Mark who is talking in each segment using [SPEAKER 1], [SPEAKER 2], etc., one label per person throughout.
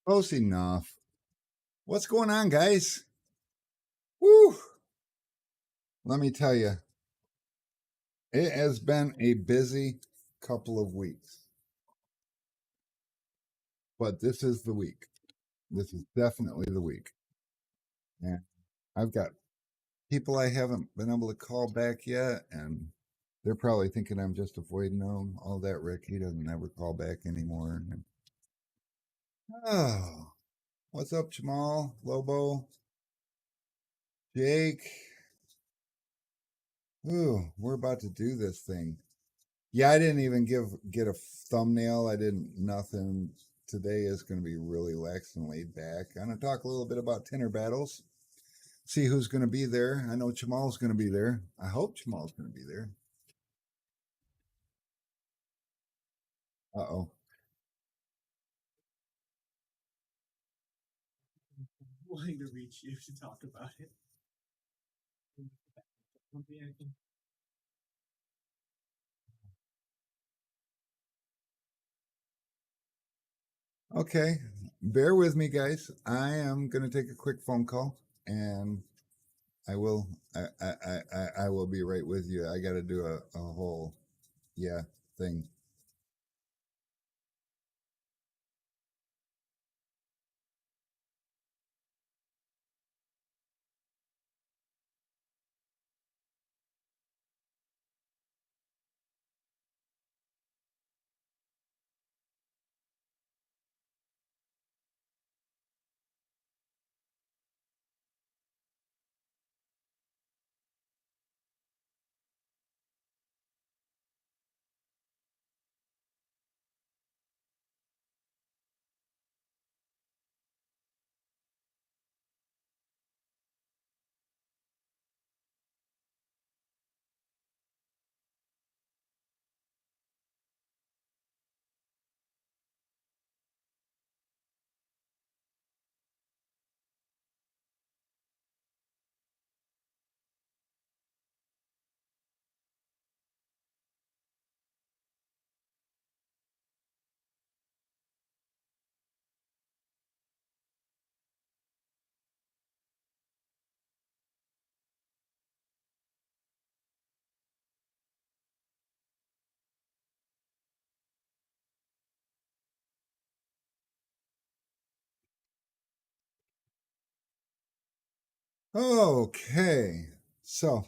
[SPEAKER 1] Close enough. What's going on, guys? Woo! Let me tell you, it has been a busy couple of weeks, but this is the week. This is definitely the week. And I've got people I haven't been able to call back yet, and they're probably thinking I'm just avoiding them. All that Rick, he doesn't ever call back anymore. Oh, what's up, Jamal, Lobo, Jake? Ooh, we're about to do this thing. Yeah, I didn't even get a thumbnail. I didn't nothing. Today is going to be really lax and laid back. I'm going to talk a little bit about Tinter battles. See who's going to be there. I know Jamal's going to be there. I hope Jamal's going to be there. Uh-oh.
[SPEAKER 2] Wanting to reach you to talk about it.
[SPEAKER 1] Okay. Bear with me, guys. I am going to take a quick phone call, and I will I will be right with you. I got to do a whole thing. Okay. So,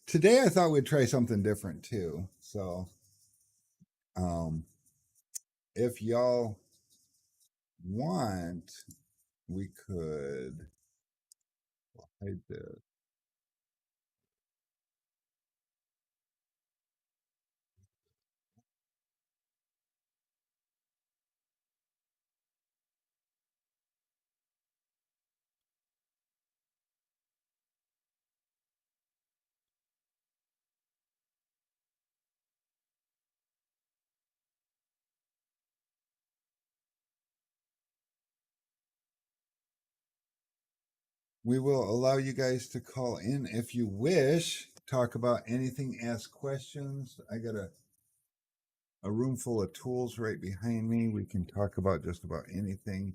[SPEAKER 1] today I thought we'd try something different too. So, um, if y'all want, we could hide this. We will allow you guys to call in if you wish. Talk about anything, ask questions. I got a room full of tools right behind me. We can talk about just about anything.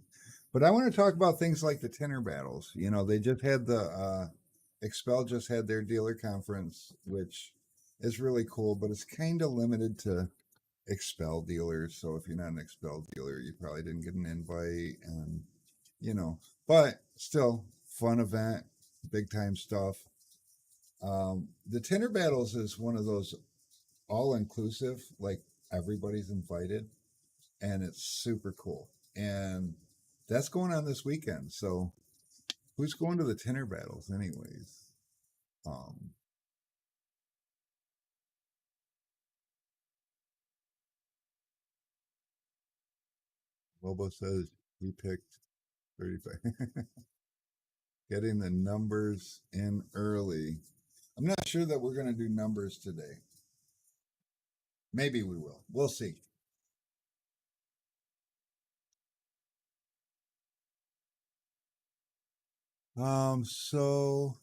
[SPEAKER 1] But I want to talk about things like the Tinter battles. You know, they just had Expel just had their dealer conference, which is really cool, but it's kind of limited to Expel dealers. So if you're not an Expel dealer, you probably didn't get an invite, and you know, but still fun event, big time stuff. The Tinter battles is one of those all inclusive, like everybody's invited, and it's super cool. And that's going on this weekend. So who's going to the Tinter battles, anyways? Um, Lobo says he picked 35. Getting the numbers in early. I'm not sure that we're going to do numbers today. Maybe we will. We'll see. So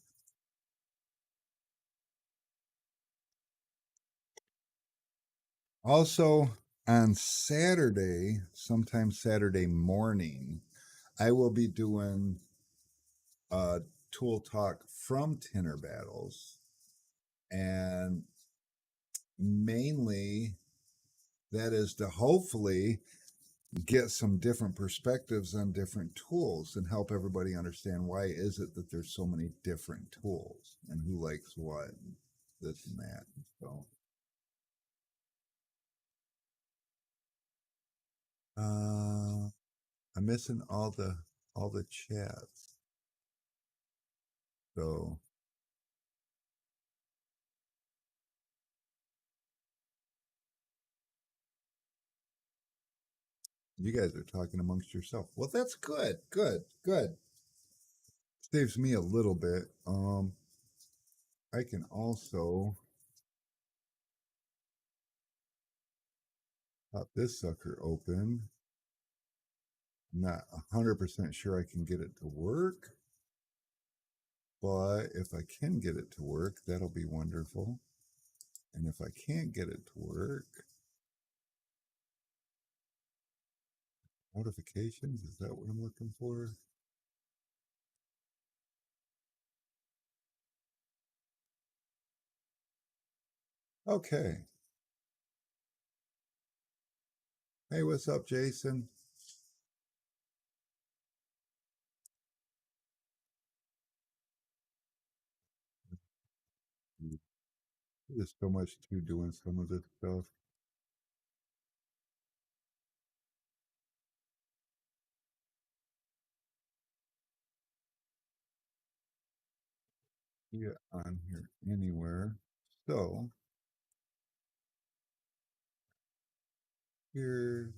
[SPEAKER 1] also on Saturday, sometime Saturday morning, I will be doing a tool talk from Tinter Battles, and mainly that is to hopefully get some different perspectives on different tools and help everybody understand why is it that there's so many different tools and who likes what, and this and that. So I'm missing all the chats. So you guys are talking amongst yourself. Well, that's good. Good. Saves me a little bit. I can also pop this sucker open. I'm not 100% sure I can get it to work, but if I can get it to work, that'll be wonderful. And if I can't get it to work, notifications, is that what I'm looking for? Okay. Hey, what's up, Jason? There's so much to doing some of this stuff. Get on here anywhere. So here,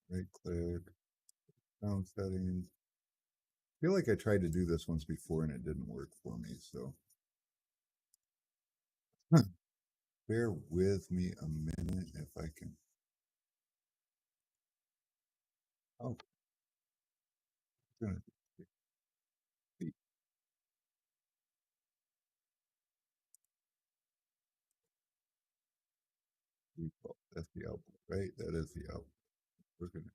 [SPEAKER 1] right click, sound settings. I feel like I tried to do this once before and it didn't work for me. So bear with me a minute if I can. Oh, it's gonna be default. That's the output, right? That is the output. We're gonna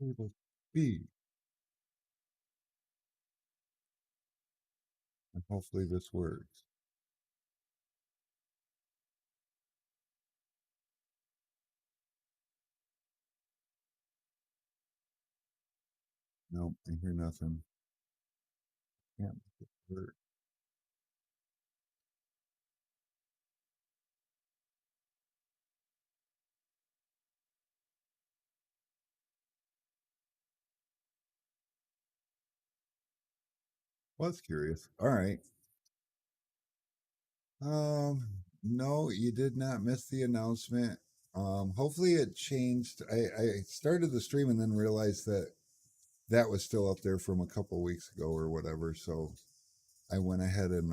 [SPEAKER 1] table B, and hopefully this works. Nope, I hear nothing. Can't make it work. Well, that's curious. All right. No, you did not miss the announcement. Hopefully it changed. I started the stream and then realized that that was still up there from a couple weeks ago or whatever. So I went ahead and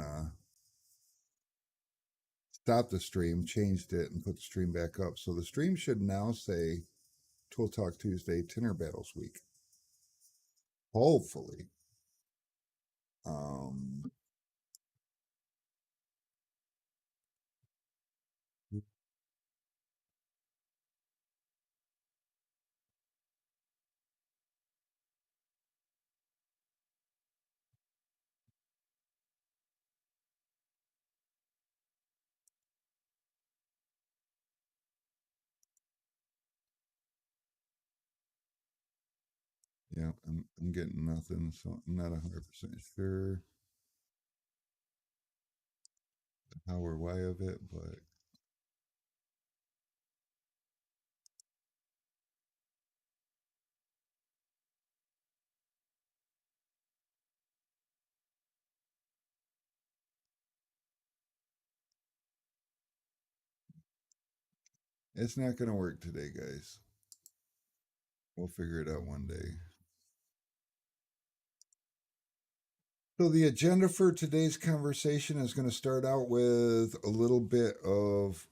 [SPEAKER 1] stopped the stream, changed it, and put the stream back up. So the stream should now say Tool Talk Tuesday, Tinter Battles Week. Hopefully. Um, yeah, I'm getting nothing, so I'm not 100% sure how or why of it, but it's not going to work today, guys. We'll figure it out one day. So, the agenda for today's conversation is going to start out with a little bit of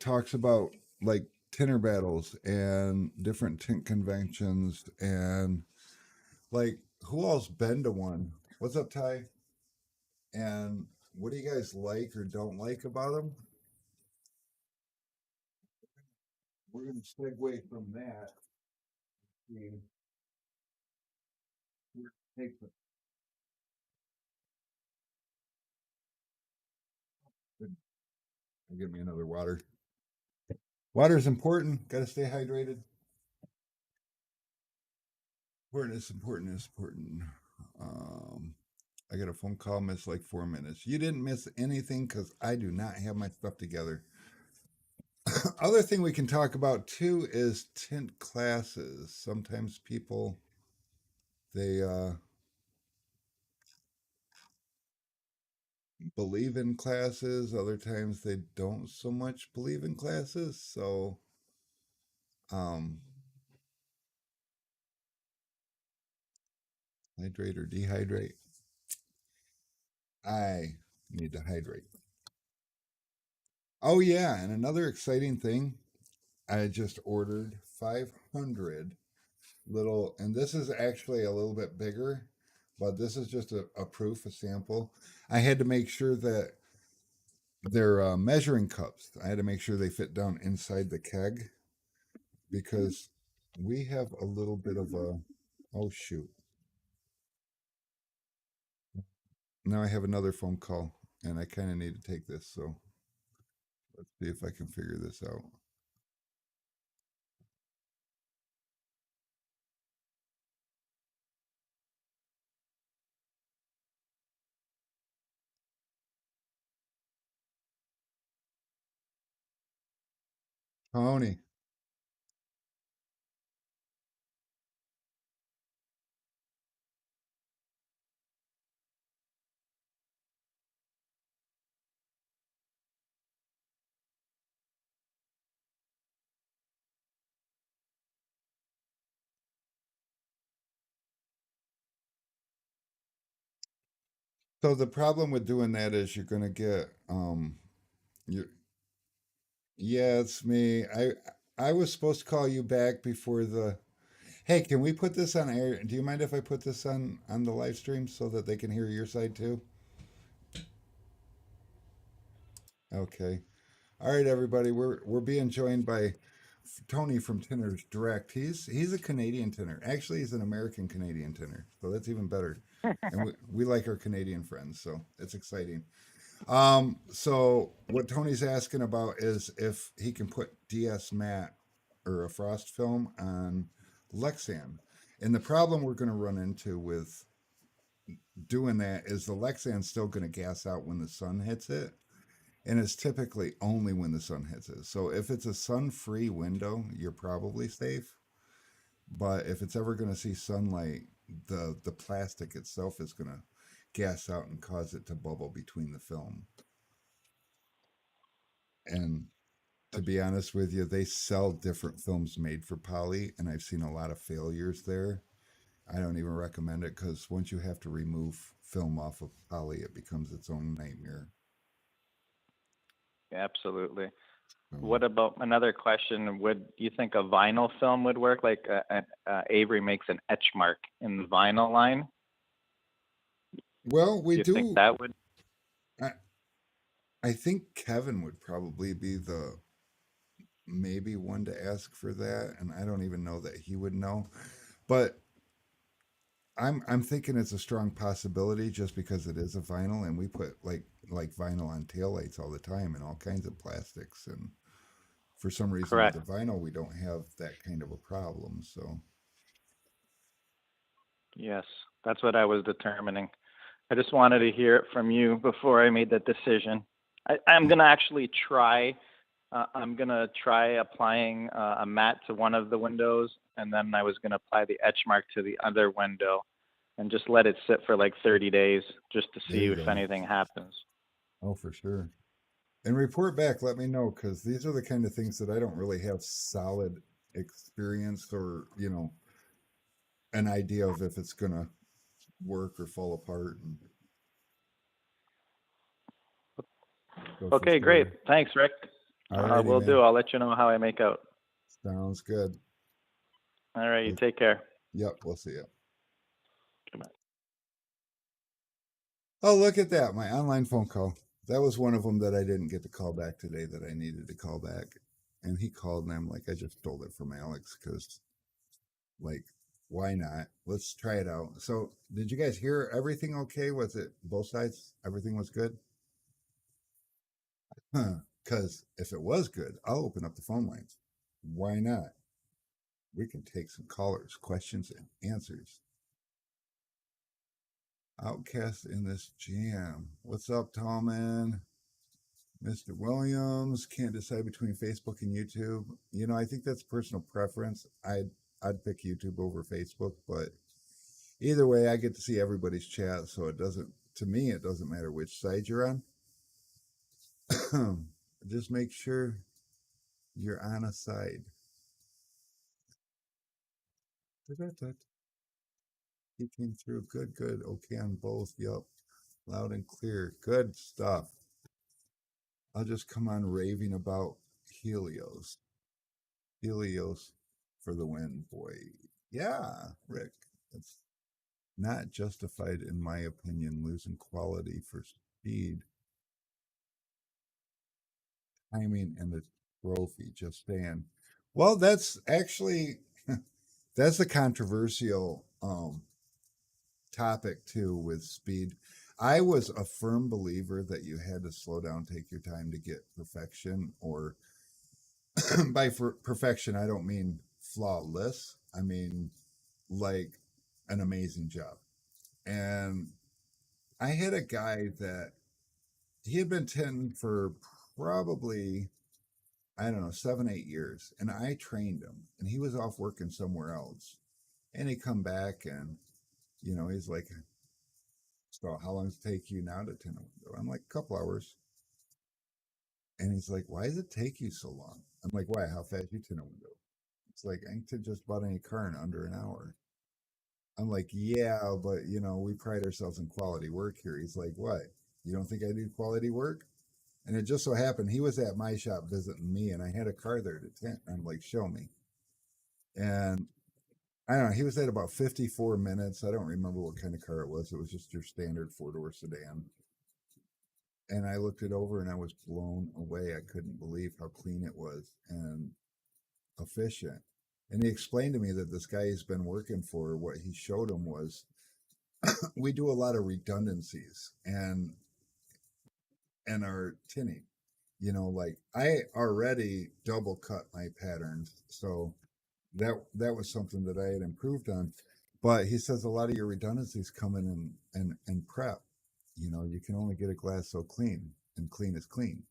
[SPEAKER 1] talks about like tinner battles and different tint conventions and like who all's been to one. What's up, Ty? And what do you guys like or don't like about them? We're going to segue from that. Take Give me another water. Water is important. Got to stay hydrated. Important is important is important. I got a phone call, missed like 4 minutes. You didn't miss anything because I do not have my stuff together. Other thing we can talk about too is tint classes. Sometimes people they believe in classes. Other times they don't so much believe in classes. So um, hydrate or dehydrate. I need to hydrate. Oh yeah, and another exciting thing, I just ordered 500 little, and this is actually a little bit bigger, but this is just a proof, a sample. I had to make sure that they're measuring cups. I had to make sure they fit down inside the keg because we have a little bit of a, oh shoot. Now I have another phone call and I kind of need to take this. So let's see if I can figure this out. Tony. So the problem with doing that is you're going to get you yeah, it's me. I was supposed to call you back before the Hey, can we put this on air? Do you mind if I put this on the live stream so that they can hear your side too? Okay. All right, everybody. We're being joined by Tony from Tinter's Direct. He's a Canadian tinner. Actually, he's an American Canadian tinner, so that's even better. And we like our Canadian friends, so it's exciting. So what Tony's asking about is if he can put DS matte or a frost film on Lexan. And the problem we're going to run into with doing that is the Lexan's still going to gas out when the sun hits it. And it's typically only when the sun hits it. So if it's a sun free window, you're probably safe. But if it's ever going to see sunlight, the plastic itself is going to gas out and cause it to bubble between the film. And to be honest with you, they sell different films made for poly, and I've seen a lot of failures there. I don't even recommend it because once you have to remove film off of poly, it becomes its own nightmare.
[SPEAKER 3] Absolutely.
[SPEAKER 1] So,
[SPEAKER 3] What about another question? Would you think a vinyl film would work? Like Avery makes an etch mark in the vinyl line.
[SPEAKER 1] well, we
[SPEAKER 3] Do you think
[SPEAKER 1] do.
[SPEAKER 3] that would?
[SPEAKER 1] I, I think Kevin would probably be the maybe one to ask for that, and I don't even know that he would know. But I'm thinking it's a strong possibility just because it is a vinyl, and we put like vinyl on taillights all the time and all kinds of plastics, and for some reason with
[SPEAKER 3] Correct.
[SPEAKER 1] the vinyl we don't have that kind of a problem. So
[SPEAKER 3] Yes, that's what I was determining. I just wanted to hear it from you before I made that decision. I'm gonna actually try. I'm gonna try applying a matte to one of the windows, and then I was gonna apply the etch mark to the other window, and just let it sit for like 30 days, just to
[SPEAKER 1] there
[SPEAKER 3] see
[SPEAKER 1] you
[SPEAKER 3] if
[SPEAKER 1] go.
[SPEAKER 3] anything happens.
[SPEAKER 1] Oh, for sure. And report back. Let me know because these are the kind of things that I don't really have solid experience or an idea of if it's gonna work or fall apart. And so for
[SPEAKER 3] Okay, great.
[SPEAKER 1] sure.
[SPEAKER 3] Thanks, Rick.
[SPEAKER 1] Alrighty,
[SPEAKER 3] Will do.
[SPEAKER 1] man.
[SPEAKER 3] I'll let you know how I make out.
[SPEAKER 1] Sounds good.
[SPEAKER 3] All right, you
[SPEAKER 1] We'll,
[SPEAKER 3] take care.
[SPEAKER 1] yep, we'll see you.
[SPEAKER 3] Goodbye.
[SPEAKER 1] Oh, look at that. My online phone call. That was one of them that I didn't get to call back today that I needed to call back. And he called and I'm like, I just stole it from Alex because, like, why not? Let's try it out. So, did you guys hear everything okay? Was it both sides? Everything was good? Huh. Because if it was good, I'll open up the phone lines. Why not? We can take some callers, questions, and answers. Outcast in this jam. What's up, tall man? Mr. Williams can't decide between Facebook and YouTube. You know, I think that's personal preference. I'd pick YouTube over Facebook, but either way, I get to see everybody's chat, so it doesn't to me it doesn't matter which side you're on. Just make sure you're on a side. He came through. Good, good. Okay on both. Yup. Loud and clear. Good stuff. I'll just come on raving about Helios. Helios for the win, boy. Yeah, Rick. It's not justified, in my opinion, losing quality for speed, timing, and the trophy. Just saying. Well, that's actually that's a controversial topic too with speed. I was a firm believer that you had to slow down, take your time to get perfection, or by perfection, I don't mean flawless. I mean like an amazing job. And I had a guy that he had been 10 for probably, I don't know, 7, 8 years. And I trained him and he was off working somewhere else. And he come back and, he's like, so how long does it take you now to tend a window? I'm like, a couple hours. And he's like, why does it take you so long? I'm like, why? How fast you tend a window? It's like, I can tend just about any car in under an hour. I'm like, yeah, but we pride ourselves in quality work here. He's like, what? You don't think I do quality work? And it just so happened he was at my shop visiting me, and I had a car there to tent. I'm like, show me. And I don't know. He was at about 54 minutes. I don't remember what kind of car it was. It was just your standard 4-door sedan. And I looked it over, and I was blown away. I couldn't believe how clean it was and efficient. And he explained to me that this guy he's been working for, what he showed him was we do a lot of redundancies and our tinning. Like I already double cut my patterns, so that was something that I had improved on. But he says a lot of your redundancies come in and prep. You can only get a glass so clean, and clean is clean.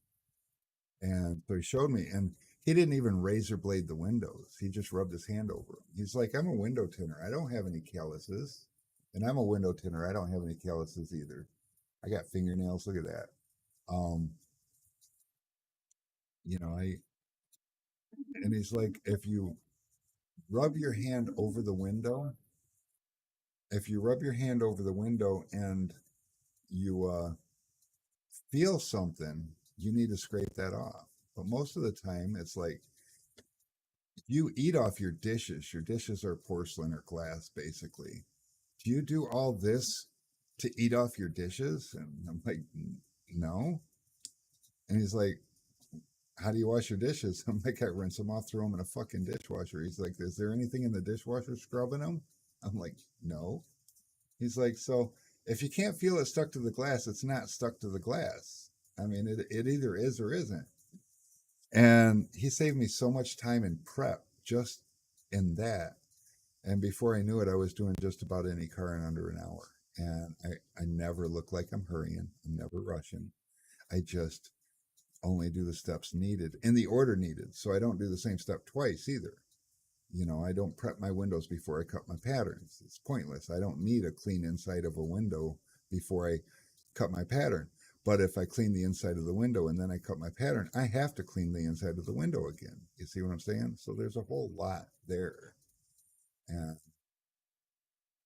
[SPEAKER 1] And so he showed me, and he didn't even razor blade the windows. He just rubbed his hand over them. He's like, I'm a window tinner. I don't have any calluses. And I'm a window tinner. I don't have any calluses either. I got fingernails. Look at that. Um, I and he's like, if you rub your hand over the window, if you rub your hand over the window and you feel something, you need to scrape that off. But most of the time, it's like you eat off your dishes. Your dishes are porcelain or glass, basically. Do you do all this to eat off your dishes? And I'm like, no. And he's like, how do you wash your dishes? I'm like, I rinse them off, throw them in a fucking dishwasher. He's like, is there anything in the dishwasher scrubbing them? I'm like, no. He's like, so if you can't feel it stuck to the glass, it's not stuck to the glass. I mean, it either is or isn't. And he saved me so much time in prep just in that. And before I knew it, I was doing just about any car in under an hour. And I never look like I'm hurrying. I'm never rushing. I just only do the steps needed in the order needed. So I don't do the same step twice either. I don't prep my windows before I cut my patterns. It's pointless. I don't need a clean inside of a window before I cut my pattern. But if I clean the inside of the window and then I cut my pattern, I have to clean the inside of the window again. You see what I'm saying? So there's a whole lot there. And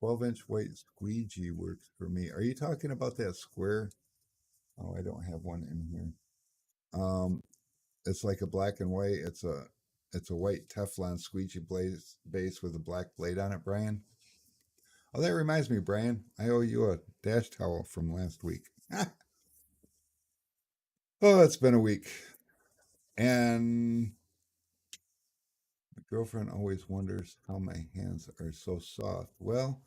[SPEAKER 1] 12-inch white squeegee works for me. Are you talking about that square? Oh, I don't have one in here. It's like a black and white. It's a white Teflon squeegee base with a black blade on it, Brian. Oh, that reminds me, Brian. I owe you a dash towel from last week. Oh, it's been a week. And my girlfriend always wonders how my hands are so soft. Well,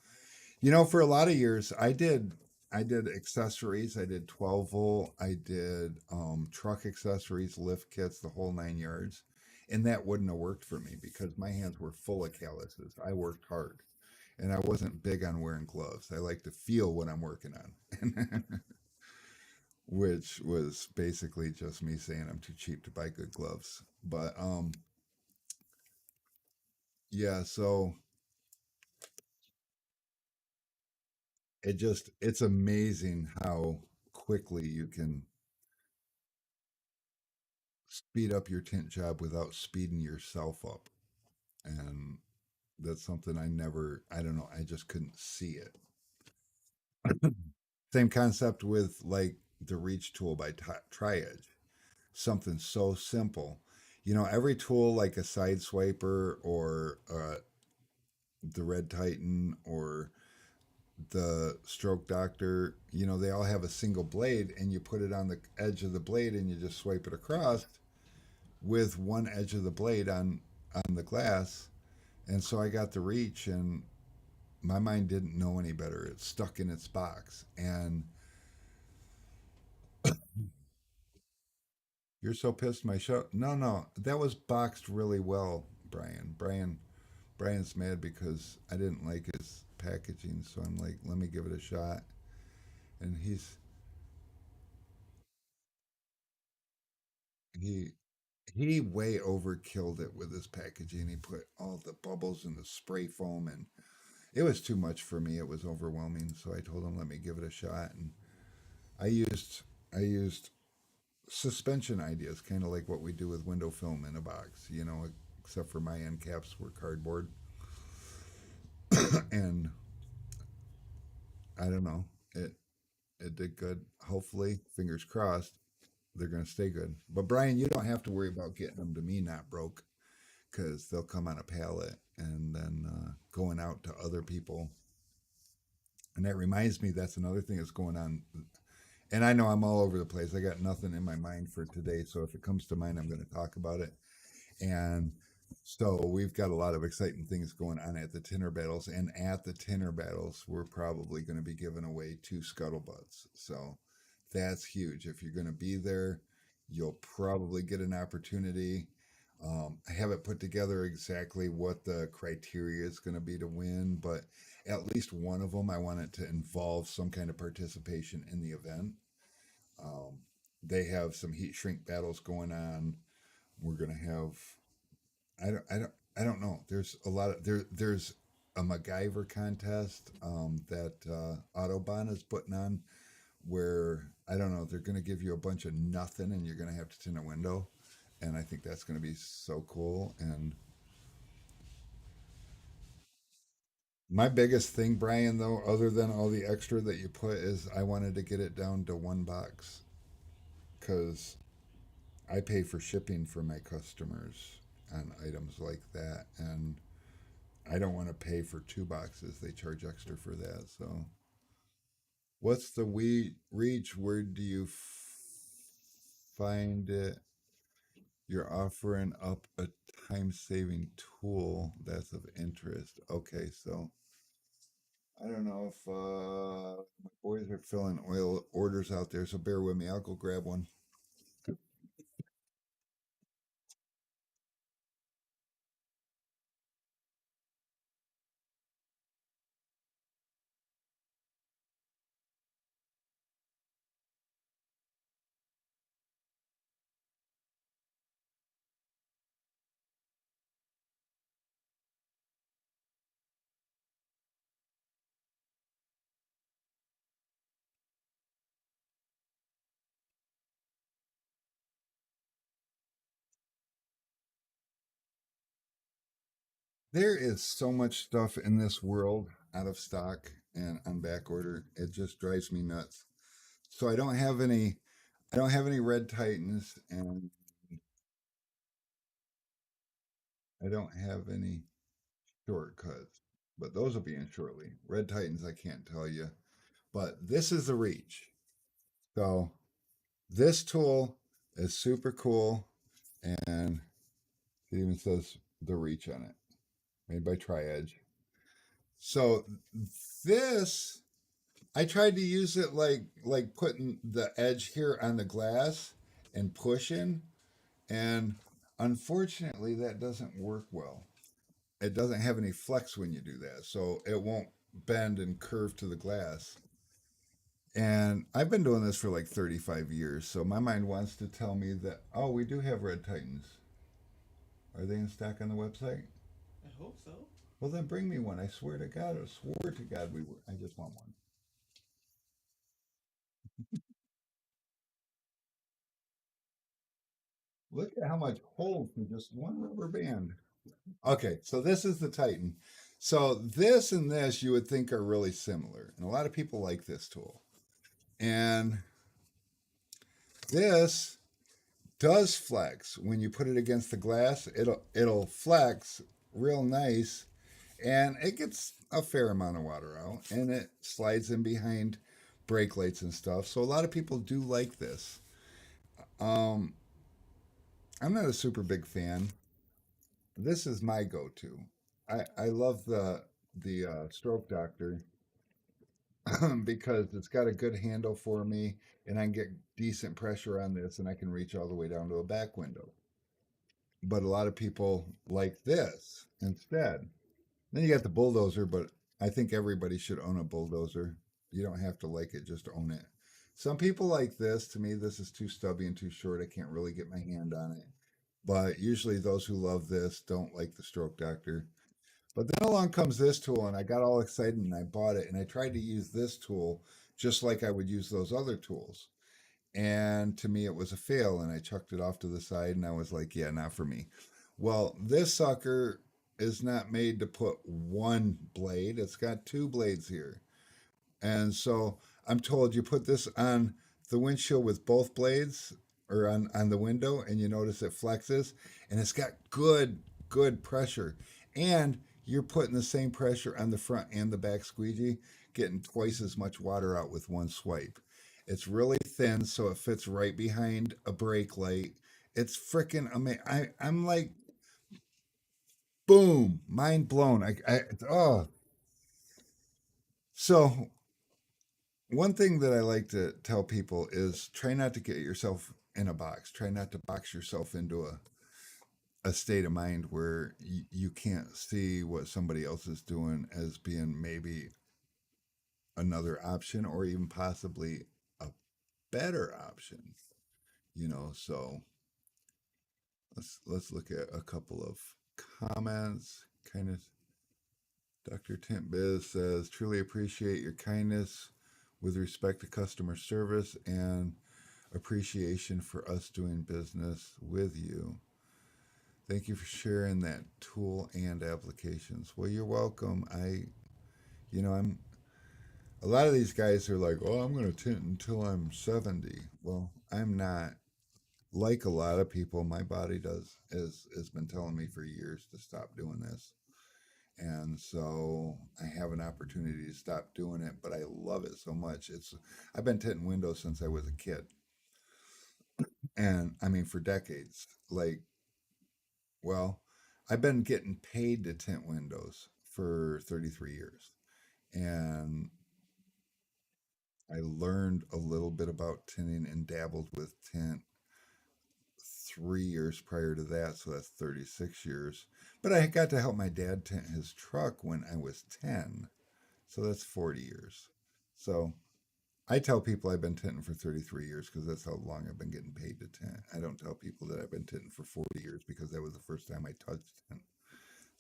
[SPEAKER 1] for a lot of years I did accessories. I did 12 volt. I did truck accessories, lift kits, the whole 9 yards. And that wouldn't have worked for me because my hands were full of calluses. I worked hard and I wasn't big on wearing gloves. I like to feel what I'm working on. Which was basically just me saying I'm too cheap to buy good gloves. But yeah, so it's amazing how quickly you can speed up your tint job without speeding yourself up. And that's something I don't know, I just couldn't see it. Same concept with like the reach tool by Tri-Edge. Something so simple. Every tool like a side swiper or the Red Titan or the Stroke Doctor, they all have a single blade and you put it on the edge of the blade and you just swipe it across with one edge of the blade on the glass. And so I got the reach and my mind didn't know any better. It's stuck in its box. And you're so pissed my show. No, no, that was boxed really well, Brian. Brian's mad because I didn't like his packaging, so I'm like, let me give it a shot. And he he way overkilled it with his packaging. He put all the bubbles in the spray foam and it was too much for me. It was overwhelming. So I told him let me give it a shot. And I used I used suspension ideas, kind of like what we do with window film in a box, except for my end caps were cardboard. And I don't know. It did good. Hopefully, fingers crossed, they're going to stay good. But Brian, you don't have to worry about getting them to me not broke because they'll come on a pallet and then going out to other people. And that reminds me, that's another thing that's going on. And I know I'm all over the place. I got nothing in my mind for today. So if it comes to mind, I'm going to talk about it. And so we've got a lot of exciting things going on at the Tinter battles. And at the Tinter battles, we're probably going to be giving away 2 scuttlebutts. So that's huge. If you're going to be there, you'll probably get an opportunity. I haven't put together exactly what the criteria is going to be to win, but at least one of them, I want it to involve some kind of participation in the event. Um, they have some heat shrink battles going on. We're going to have I don't know. There's a lot of there's a MacGyver contest that Autobahn is putting on where I don't know, they're going to give you a bunch of nothing and you're going to have to tint a window. And I think that's going to be so cool. And my biggest thing, Brian, though, other than all the extra that you put, is I wanted to get it down to one box because I pay for shipping for my customers on items like that. And I don't want to pay for 2 boxes. They charge extra for that. So, what's the reach? Where do you find it? You're offering up a time saving tool that's of interest. Okay, so I don't know if my boys are filling oil orders out there, so bear with me. I'll go grab one. There is so much stuff in this world out of stock and on back order. It just drives me nuts. So I don't have any red titans and I don't have any shortcuts. but those will be in shortly. Red Titans, I can't tell you, but this is the Reach. So this tool is super cool, and it even says the Reach on it, made by Tri-Edge. So this, I tried to use it like putting the edge here on the glass and pushing, and unfortunately that doesn't work well. It doesn't have any flex when you do that, so it won't bend and curve to the glass. And I've been doing this for like 35 years, so my mind wants to tell me that, oh, we do have Red Titans. Are they in stock on the website?
[SPEAKER 2] I hope so.
[SPEAKER 1] Well, then bring me one. I swear to God, I swore to God we were. I just want one. Look at how much hold for just one rubber band. Okay, so this is the Titan. So this and this you would think are really similar, and a lot of people like this tool. And this does flex when you put it against the glass. It'll flex real nice, and it gets a fair amount of water out, and it slides in behind brake lights and stuff. So a lot of people do like this. Um, I'm not a super big fan. This is my go-to. I love the Stroke Doctor because it's got a good handle for me, and I can get decent pressure on this, and I can reach all the way down to a back window. But a lot of people like this instead. Then you got the bulldozer, but I think everybody should own a bulldozer. You don't have to like it, just own it. Some people like this. To me, this is too stubby and too short. I can't really get my hand on it. But usually, those who love this don't like the Stroke Doctor. But then along comes this tool, and I got all excited and I bought it. And I tried to use this tool just like I would use those other tools. And to me, it was a fail. And I chucked it off to the side and I was like, yeah, not for me. Well, this sucker is not made to put one blade, it's got two blades here. And so I'm told you put this on the windshield with both blades or on the window, and you notice it flexes, and it's got good pressure. And you're putting the same pressure on the front and the back squeegee, getting twice as much water out with one swipe. It's really thin, so it fits right behind a brake light. It's freaking amazing. I'm like, boom, mind blown. Oh, so one thing that I like to tell people is try not to get yourself in a box. Try not to box yourself into a state of mind where you can't see what somebody else is doing as being maybe another option or even possibly a better option. So let's look at a couple of comments. Kind of Dr. Tint Biz says, truly appreciate your kindness with respect to customer service and appreciation for us doing business with you. Thank you for sharing that tool and applications. Well, you're welcome. I'm a lot of these guys are like, oh, I'm going to tint until I'm 70. Well, I'm not. Like a lot of people, my body has been telling me for years to stop doing this. And so I have an opportunity to stop doing it, but I love it so much. I've been tinting windows since I was a kid, and I mean for decades. Well, I've been getting paid to tint windows for 33 years, and I learned a little bit about tinting and dabbled with tint 3 years prior to that, so that's 36 years. But I got to help my dad tint his truck when I was 10, so that's 40 years. So I tell people I've been tinting for 33 years because that's how long I've been getting paid to tint. I don't tell people that I've been tinting for 40 years because that was the first time I touched tint.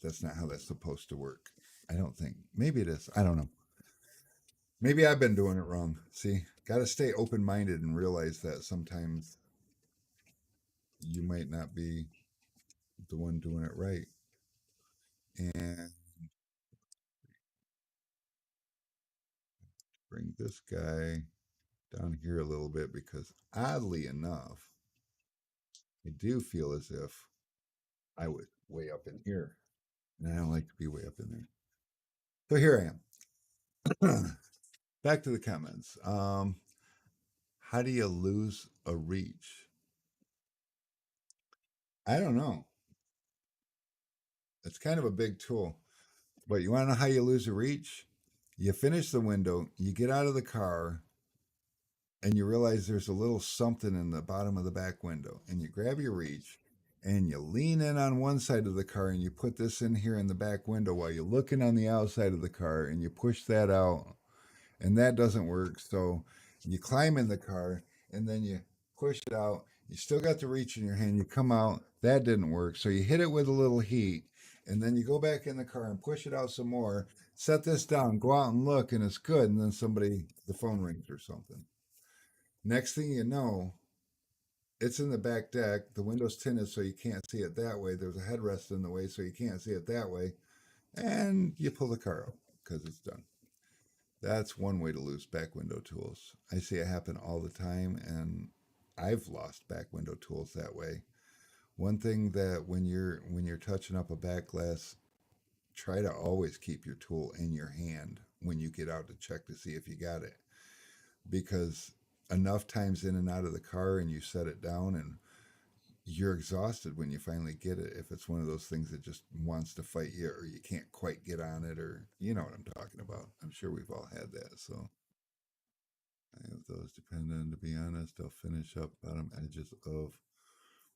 [SPEAKER 1] That's not how that's supposed to work. I don't think. Maybe it is. I don't know. Maybe I've been doing it wrong. See, got to stay open minded and realize that sometimes you might not be the one doing it right. And bring this guy down here a little bit because oddly enough, I do feel as if I was way up in here. And I don't like to be way up in there. So here I am. Back to the comments. How do you lose a reach? I don't know. It's kind of a big tool. But you want to know how you lose a reach? You finish the window, you get out of the car, and you realize there's a little something in the bottom of the back window. And you grab your reach and you lean in on one side of the car and you put this in here in the back window while you're looking on the outside of the car and you push that out. And that doesn't work. So you climb in the car and then you push it out. You still got the reach in your hand. You come out. That didn't work. So you hit it with a little heat. And then you go back in the car and push it out some more. Set this down. Go out and look, and it's good. And then the phone rings or something. Next thing you know, it's in the back deck. The window's tinted, so you can't see it that way. There's a headrest in the way, so you can't see it that way. And you pull the car out because it's done. That's one way to lose back window tools. I see it happen all the time, and I've lost back window tools that way. One thing that when you're touching up a back glass, try to always keep your tool in your hand when you get out to check to see if you got it, because enough times in and out of the car and you set it down and you're exhausted when you finally get it if it's one of those things that just wants to fight you or you can't quite get on it, or you know what I'm talking about. I'm sure we've all had that. So I have those dependent. To be honest, I'll finish up bottom edges of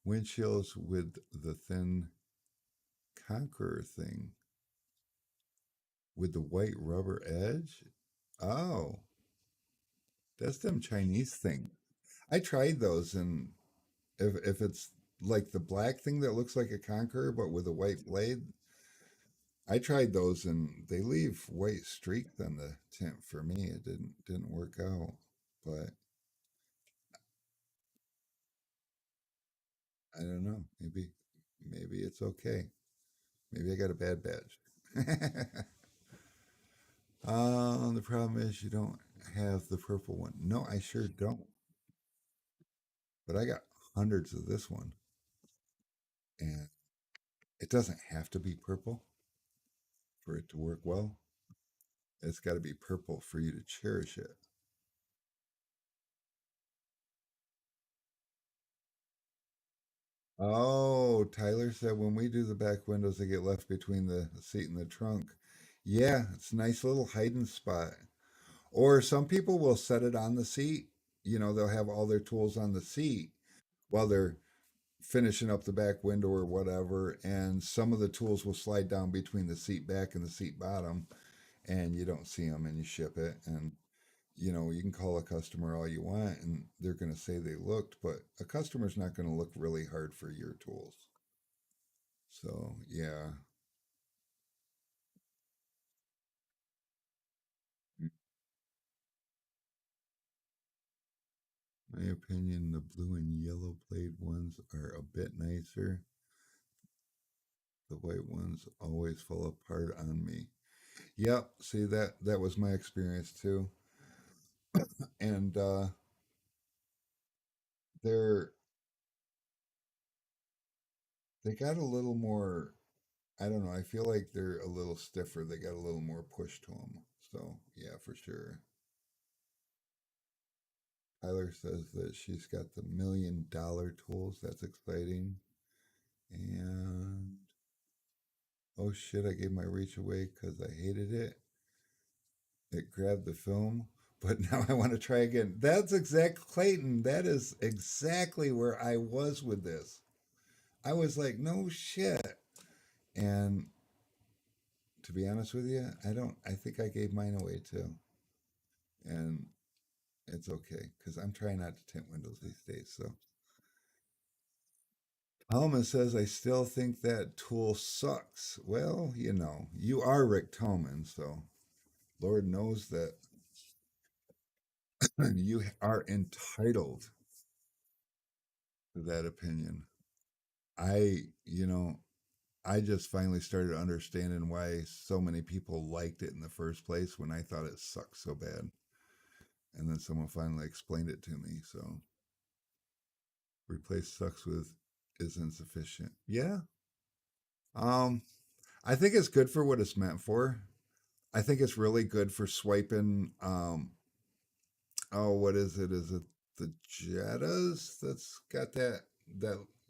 [SPEAKER 1] windshields with the thin Conqueror thing with the white rubber edge. Oh, that's them Chinese thing. I tried those, and if it's like the black thing that looks like a Conqueror but with a white blade, I tried those and they leave white streaks on the tint for me. It didn't work out, but I don't know. Maybe it's okay. Maybe I got a bad badge. The problem is you don't have the purple one. No, I sure don't. But I got hundreds of this one, and it doesn't have to be purple for it to work well. It's got to be purple for you to cherish it. Oh, Tyler said when we do the back windows, they get left between the seat and the trunk. Yeah, it's a nice little hiding spot. Or some people will set it on the seat. You know, they'll have all their tools on the seat while they're finishing up the back window or whatever. And some of the tools will slide down between the seat back and the seat bottom, and you don't see them and you ship it. And, you know, you can call a customer all you want and they're going to say they looked, but a customer's not going to look really hard for your tools. So, yeah. My opinion, the blue and yellow blade ones are a bit nicer. The white ones always fall apart on me. Yep, see that was my experience too. And they're they got a little more, I don't know, I feel like they're a little stiffer. They got a little more push to them. So, yeah, for sure. Tyler says that she's got the $1 million tools. That's exciting. And oh shit, I gave my reach away because I hated it. It grabbed the film, but now I want to try again. That's exact Clayton. That is exactly where I was with this. I was like, no shit. And to be honest with you, I think I gave mine away too. And it's okay because I'm trying not to tint windows these days. So Alma says, I still think that tool sucks. Well, you know, you are Rick Tolman, so Lord knows that you are entitled to that opinion. You know, I just finally started understanding why so many people liked it in the first place when I thought it sucked so bad. And then someone finally explained it to me. So replace sucks with is insufficient. Yeah. Um, I think it's good for what it's meant for. I think it's really good for swiping. Oh, what is it? Is it the Jettas that's got that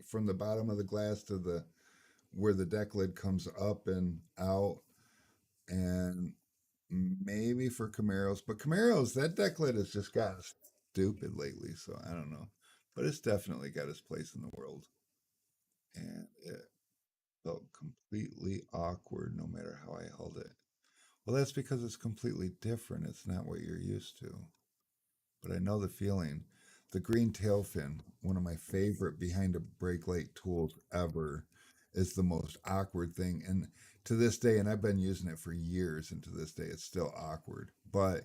[SPEAKER 1] from the bottom of the glass to the where the deck lid comes up and out, and maybe for Camaros, but Camaros that deck lid has just gotten stupid lately, so I don't know, but it's definitely got its place in the world, and it felt completely awkward no matter how I held it. Well, that's because it's completely different. It's not what you're used to. But I know the feeling. The green tail fin, one of my favorite behind a brake light tools ever, is the most awkward thing. And to this day, and I've been using it for years, and to this day, it's still awkward. But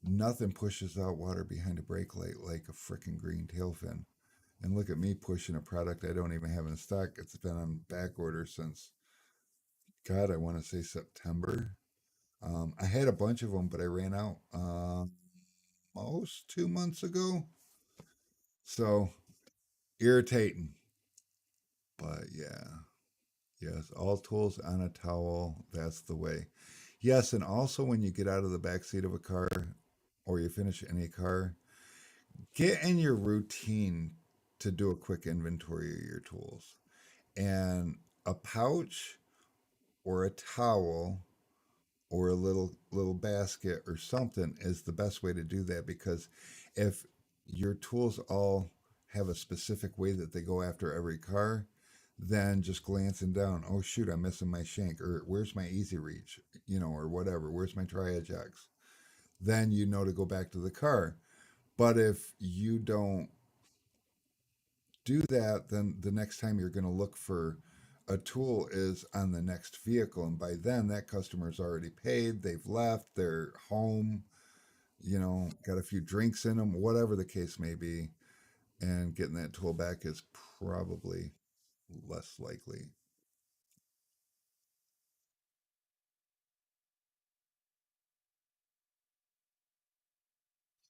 [SPEAKER 1] nothing pushes out water behind a brake light like a freaking green tail fin. And look at me pushing a product I don't even have in stock. It's been on back order since, God, I want to say September. I had a bunch of them, but I ran out almost 2 months ago. So irritating. But yeah, yes, all tools on a towel. That's the way. Yes, and also when you get out of the back seat of a car or you finish any car, get in your routine to do a quick inventory of your tools. And a pouch or a towel or a little basket or something is the best way to do that, because if your tools all have a specific way that they go after every car, then just glancing down, oh shoot, I'm missing my shank, or where's my easy reach, or whatever, where's my triajax, then you know to go back to the car. But if you don't do that, then the next time you're going to look for a tool is on the next vehicle. And by then, that customer's already paid, they've left, they're home, got a few drinks in them, whatever the case may be. And getting that tool back is probably less likely.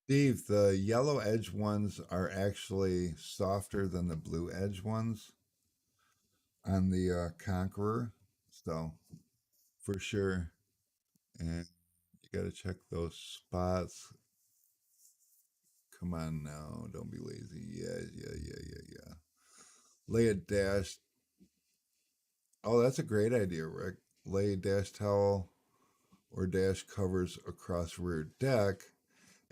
[SPEAKER 1] Steve, the yellow edge ones are actually softer than the blue edge ones on the Conqueror. So, for sure. And you got to check those spots. Come on now, don't be lazy. Yeah, yeah, yeah, yeah, yeah. Lay a dash. Oh, that's a great idea, Rick. Lay a dash towel or dash covers across rear deck.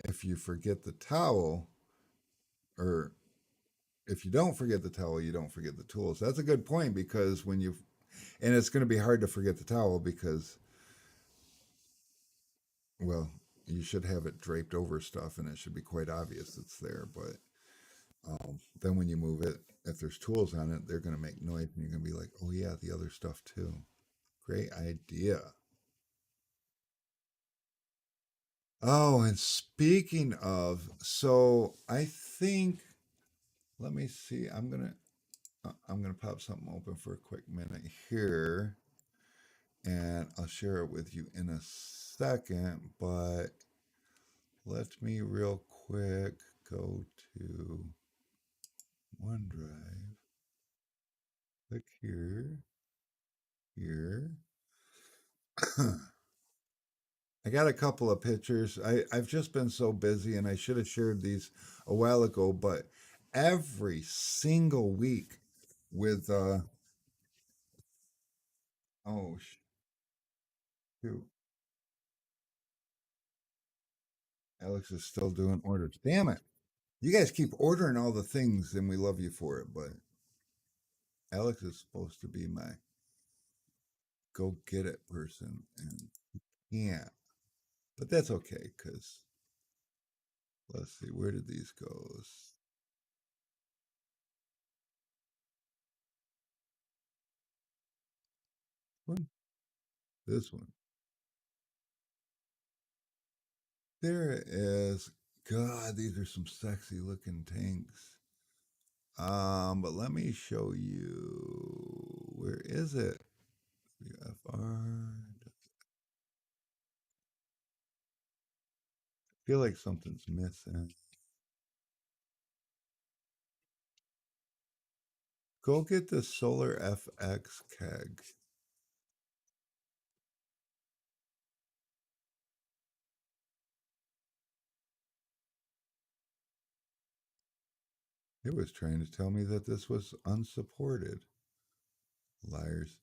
[SPEAKER 1] If you forget the towel, or if you don't forget the towel, you don't forget the tools. That's a good point, because and it's going to be hard to forget the towel because, well, you should have it draped over stuff and it should be quite obvious it's there. But then when you move it, if there's tools on it, they're going to make noise and you're going to be like, oh, yeah, the other stuff too. Great idea. Oh, and speaking of, so I think, let me see. I'm gonna pop something open for a quick minute here, and I'll share it with you in a second. But let me real quick go to OneDrive. Click here, here. I got a couple of pictures. I've just been so busy, and I should have shared these a while ago, but every single week with oh shoot, Alex is still doing orders. Damn it. You guys keep ordering all the things and we love you for it, but Alex is supposed to be my go get it person, and yeah. But that's okay, because let's see, where did these go? One, this one. There it is. God, these are some sexy looking tanks. But let me show you. Where is it? WFR. I feel like something's missing. Go get the Solar FX keg. It was trying to tell me that this was unsupported. Liars.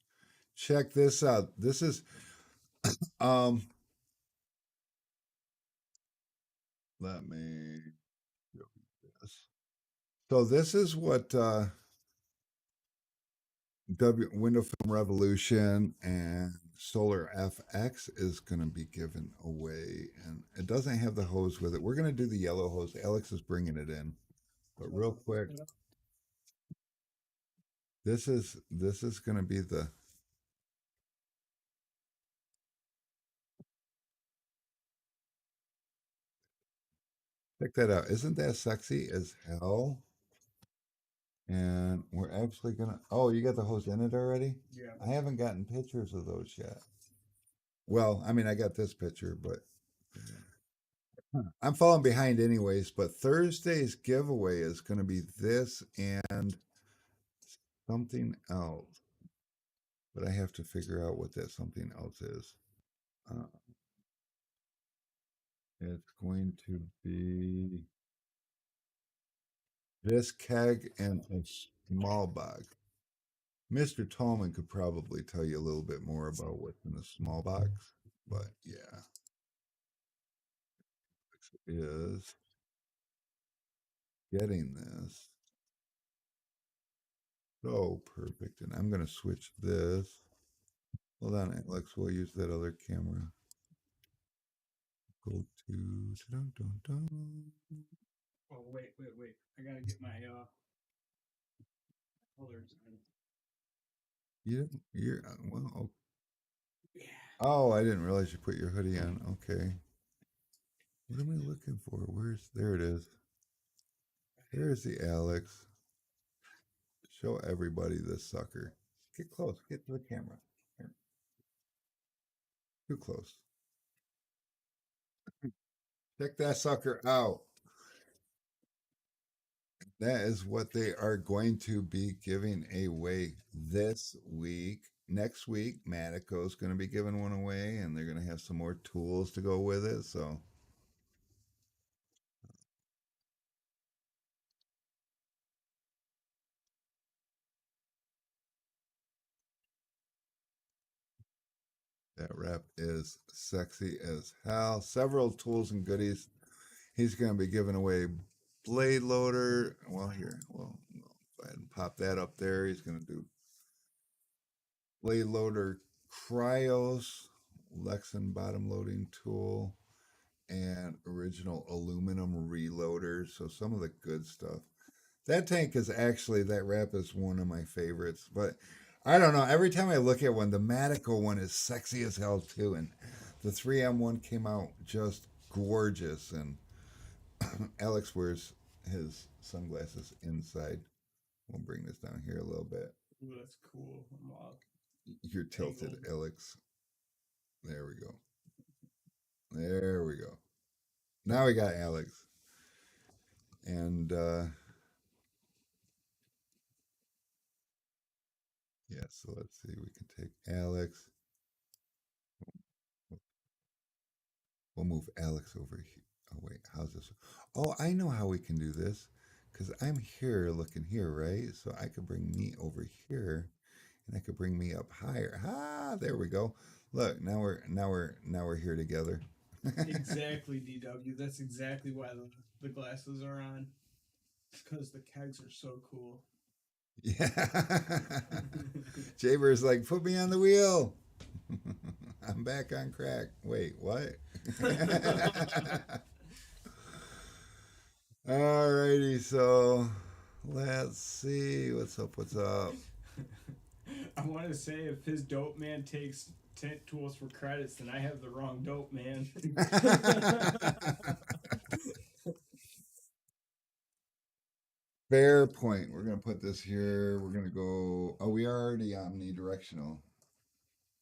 [SPEAKER 1] Check this out. This is um let me show you this. So this is what Window Film Revolution and Solar FX is going to be given away, and it doesn't have the hose with it. We're going to do the yellow hose. Alex is bringing it in, but real quick, this is going to be the. Check that out. Isn't that sexy as hell? And we're actually gonna. Oh, you got the hose in it already?
[SPEAKER 2] Yeah.
[SPEAKER 1] I haven't gotten pictures of those yet. Well, I mean, I got this picture, but I'm falling behind anyways. But Thursday's giveaway is going to be this and something else. But I have to figure out what that something else is. Uh, it's going to be this keg and a small bag. Mr. Tallman could probably tell you a little bit more about what's in the small box, but yeah, is getting this so perfect. And I'm going to switch this. Hold on, Alex, we'll use that other camera. Go to. Dun, dun, dun.
[SPEAKER 2] Oh, wait. I gotta get my colors in.
[SPEAKER 1] You're, well, oh.
[SPEAKER 2] Yeah.
[SPEAKER 1] Oh, I didn't realize you put your hoodie on. Okay. What am I looking for? There it is. There's the Alex. Show everybody this sucker. Get close. Get to the camera. Here. Too close. Check that sucker out. That is what they are going to be giving away this week. Next week, Matico is going to be giving one away, and they're going to have some more tools to go with it. So, that rep is sexy as hell. Several tools and goodies. He's going to be giving away blade loader. Well, here, well, go ahead and pop that up there. He's going to do blade loader cryos, Lexan bottom loading tool, and original aluminum reloader. So some of the good stuff. That tank is actually, that wrap is one of my favorites. But I don't know. Every time I look at one, the Matico one is sexy as hell too. And the 3M one came out just gorgeous. And Alex wears his sunglasses inside. We'll bring this down here a little bit.
[SPEAKER 2] Ooh, that's cool. I'm all
[SPEAKER 1] You're tilted,
[SPEAKER 2] angled.
[SPEAKER 1] Alex. There we go. There we go. Now we got Alex. And yeah, so let's see. We can take Alex. We'll move Alex over here. Oh, wait. How's this? Oh, I know how we can do this. Because I'm here looking here, right? So I could bring me over here. And I could bring me up higher. Ah, there we go. Look, now we're here together.
[SPEAKER 2] Exactly, DW. That's exactly why the glasses are on. It's because the kegs are so cool.
[SPEAKER 1] Yeah. Jaber's like, put me on the wheel. I'm back on crack. Wait, what? Alrighty, so let's see. What's up?
[SPEAKER 2] I want to say if his dope man takes tent tools for credits, then I have the wrong dope man.
[SPEAKER 1] Fair point. We're going to put this here. We're going to go. Oh, we are already omnidirectional.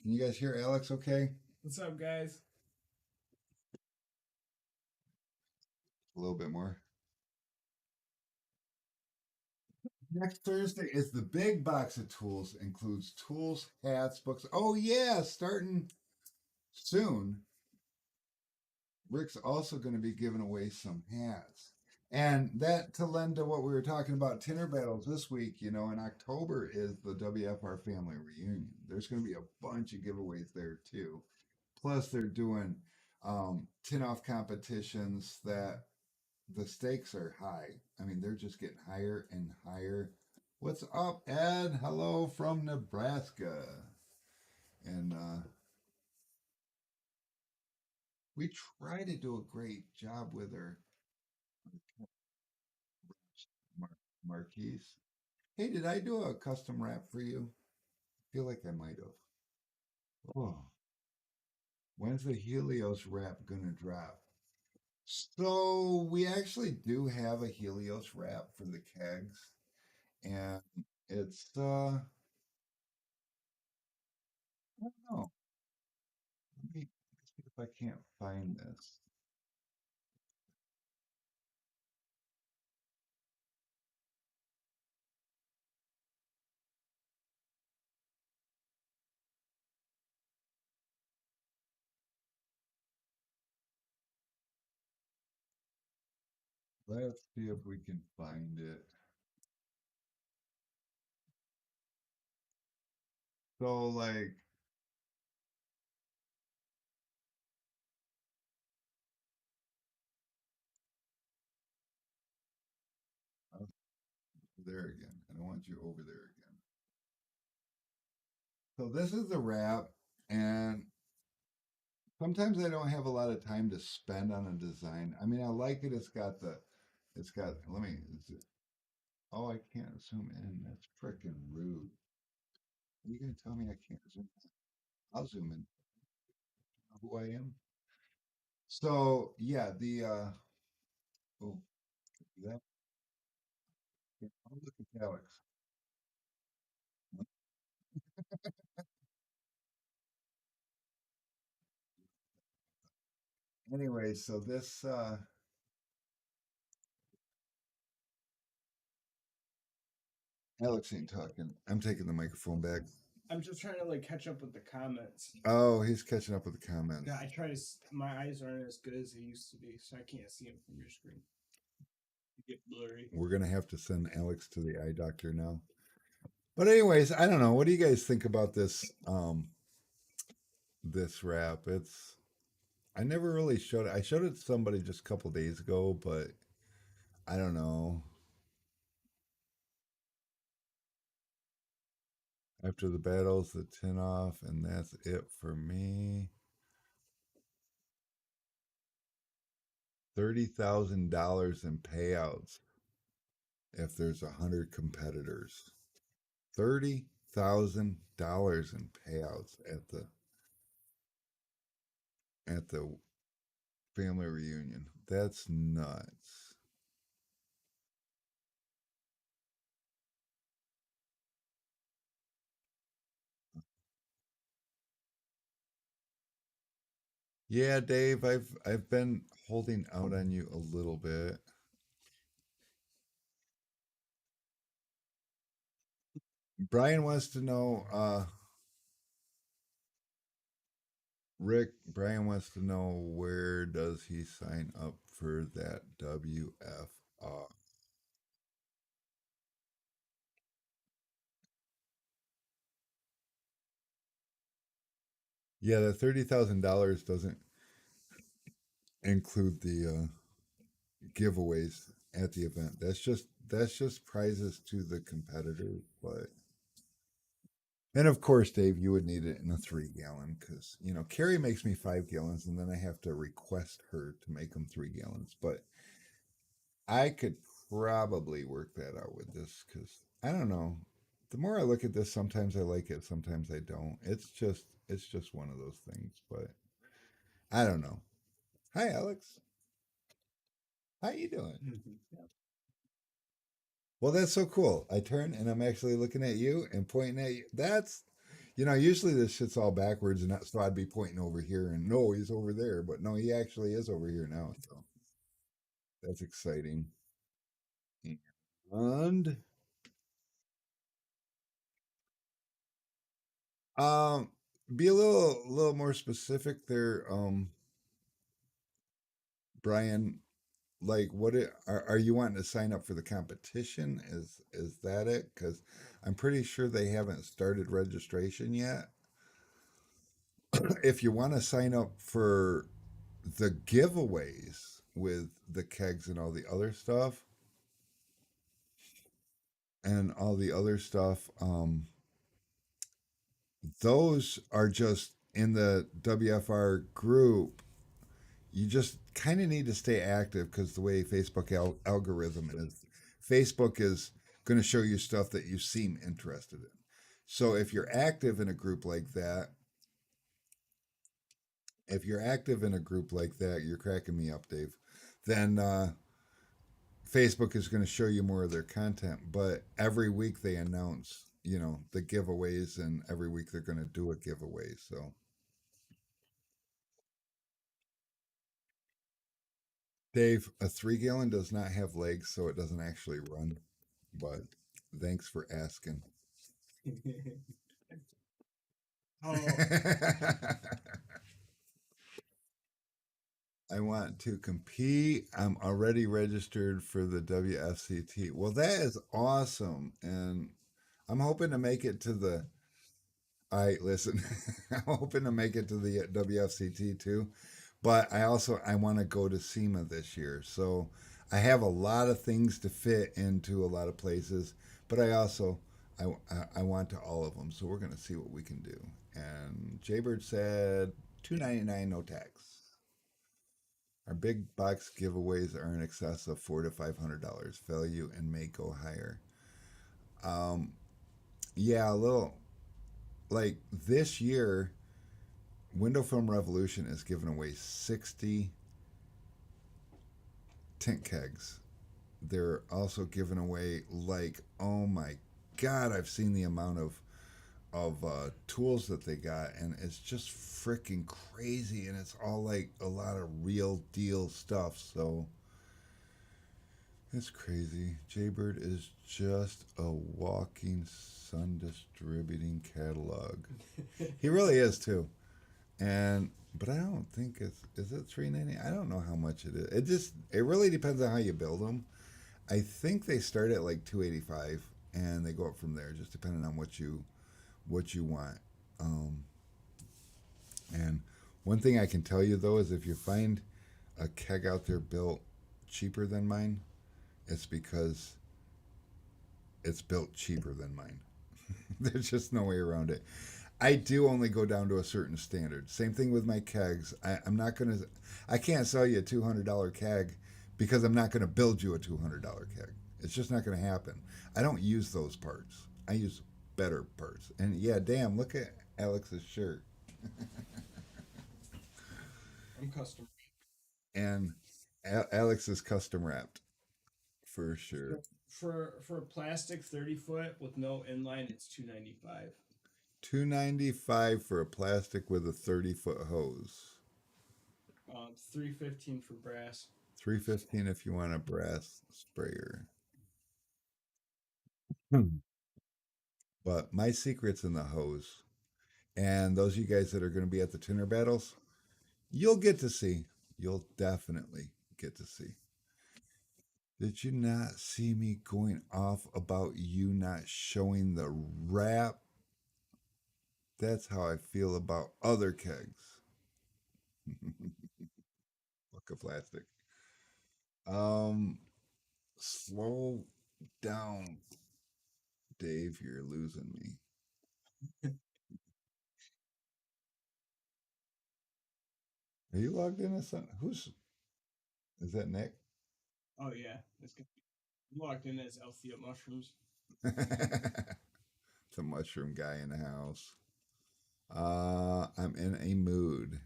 [SPEAKER 1] Can you guys hear Alex okay?
[SPEAKER 2] What's up, guys?
[SPEAKER 1] A little bit more. Next Thursday is the big box of tools. Includes tools, hats, books. Oh, yeah, starting soon. Rick's also going to be giving away some hats. And that to lend to what we were talking about Tinter battles this week, in October is the WFR family reunion. There's going to be a bunch of giveaways there too. Plus, they're doing tin off competitions that the stakes are high. I mean, they're just getting higher and higher. What's up, Ed? Hello from Nebraska. And we try to do a great job with our Mar- Marquise. Hey, did I do a custom wrap for you? I feel like I might have. Oh, when's the Helios wrap gonna drop? So we actually do have a Helios wrap for the kegs, and it's I don't know. Let me see if I can't find this. Let's see if we can find it. So like oh, there again. I don't want you over there again. So this is the wrap, and sometimes I don't have a lot of time to spend on a design. I mean, I like it. Let me, oh, I can't zoom in. That's freaking rude. Are you going to tell me I can't zoom in? I'll zoom in. Who I am? So, yeah, oh, that, yeah, oh, look at Alex. Anyway, so Alex ain't talking. I'm taking the microphone back.
[SPEAKER 2] I'm just trying to catch up with the comments.
[SPEAKER 1] Oh, he's catching up with the comments.
[SPEAKER 2] Yeah, I try to. My eyes aren't as good as they used to be, so I can't see them from your screen. They get blurry.
[SPEAKER 1] We're gonna have to send Alex to the eye doctor now. But anyways, I don't know. What do you guys think about this wrap? I never really showed it. I showed it to somebody just a couple days ago, but I don't know. After the battles, the tin off, and that's it for me. $30,000 in payouts if there's 100 competitors. $30,000 in payouts at the family reunion. That's nuts. Yeah, Dave, I've been holding out on you a little bit. Brian wants to know, Rick, Brian wants to know where does he sign up for that WFR? Yeah, the $30,000 doesn't include the giveaways at the event. That's just prizes to the competitors. But and of course, Dave, you would need it in a 3 gallon because Carrie makes me 5 gallons, and then I have to request her to make them 3 gallons. But I could probably work that out with this because I don't know. The more I look at this, sometimes I like it, sometimes I don't. It's just one of those things. But I don't know. Hi, Alex. How you doing? Well, that's so cool. I turn and I'm actually looking at you and pointing at you. Usually this shit's all backwards, and so I'd be pointing over here and no, he's over there, but no, he actually is over here now. So that's exciting. And um, be a little more specific there, Brian. like are you wanting to sign up for the competition? Is that it? Because I'm pretty sure they haven't started registration yet. If you want to sign up for the giveaways with the kegs and all the other stuff and all the other stuff, those are just in the WFR group. You just kind of need to stay active because the way Facebook algorithm is, Facebook is going to show you stuff that you seem interested in. So if you're active in a group like that, you're cracking me up, Dave. Then Facebook is going to show you more of their content. But every week they announce, the giveaways, and every week they're going to do a giveaway. So Dave, a 3 gallon does not have legs, so it doesn't actually run. But thanks for asking.
[SPEAKER 2] Oh,
[SPEAKER 1] I want to compete. I'm already registered for the WFCT. Well, that is awesome. And I'm hoping to make it to the. All right, listen. I'm hoping to make it to the WFCT too. But I want to go to SEMA this year. So I have a lot of things to fit into a lot of places, but I want to all of them. So we're gonna see what we can do. And Jaybird said $2.99 no tax. Our big box giveaways are in excess of $400 to $500 value and may go higher. Um, yeah, a little like this year, Window Film Revolution is giving away 60 tint kegs. They're also giving away, like, oh my god, I've seen the amount of tools that they got, and it's just freaking crazy, and it's all like a lot of real deal stuff. So it's crazy. Jaybird is just a walking sun distributing catalog. He really is too. And but I don't think is it 390. I don't know how much it is. It really depends on how you build them. I think they start at like 285 and they go up from there, just depending on what you want. Um, and one thing I can tell you though is if you find a keg out there built cheaper than mine, it's because it's built cheaper than mine. There's just no way around it. I do only go down to a certain standard. Same thing with my kegs. I'm not gonna. I can't sell you a $200 keg because I'm not gonna build you a $200 keg. It's just not gonna happen. I don't use those parts. I use better parts. And yeah, damn, look at Alex's shirt.
[SPEAKER 2] I'm custom.
[SPEAKER 1] And Alex is custom wrapped for sure.
[SPEAKER 2] For a plastic 30 foot with no inline, it's $295.
[SPEAKER 1] $295 for a plastic with a 30-foot hose.
[SPEAKER 2] 315 for brass.
[SPEAKER 1] $315 if you want a brass sprayer. But my secret's in the hose. And those of you guys that are going to be at the Tinter battles, you'll get to see. You'll definitely get to see. Did you not see me going off about you not showing the wrap? That's how I feel about other kegs. Look of plastic. Slow down, Dave. You're losing me. Are you logged in as something? Is that Nick?
[SPEAKER 2] Oh yeah, it's good. I'm locked in as Althea Mushrooms.
[SPEAKER 1] The mushroom guy in the house. I'm in a mood.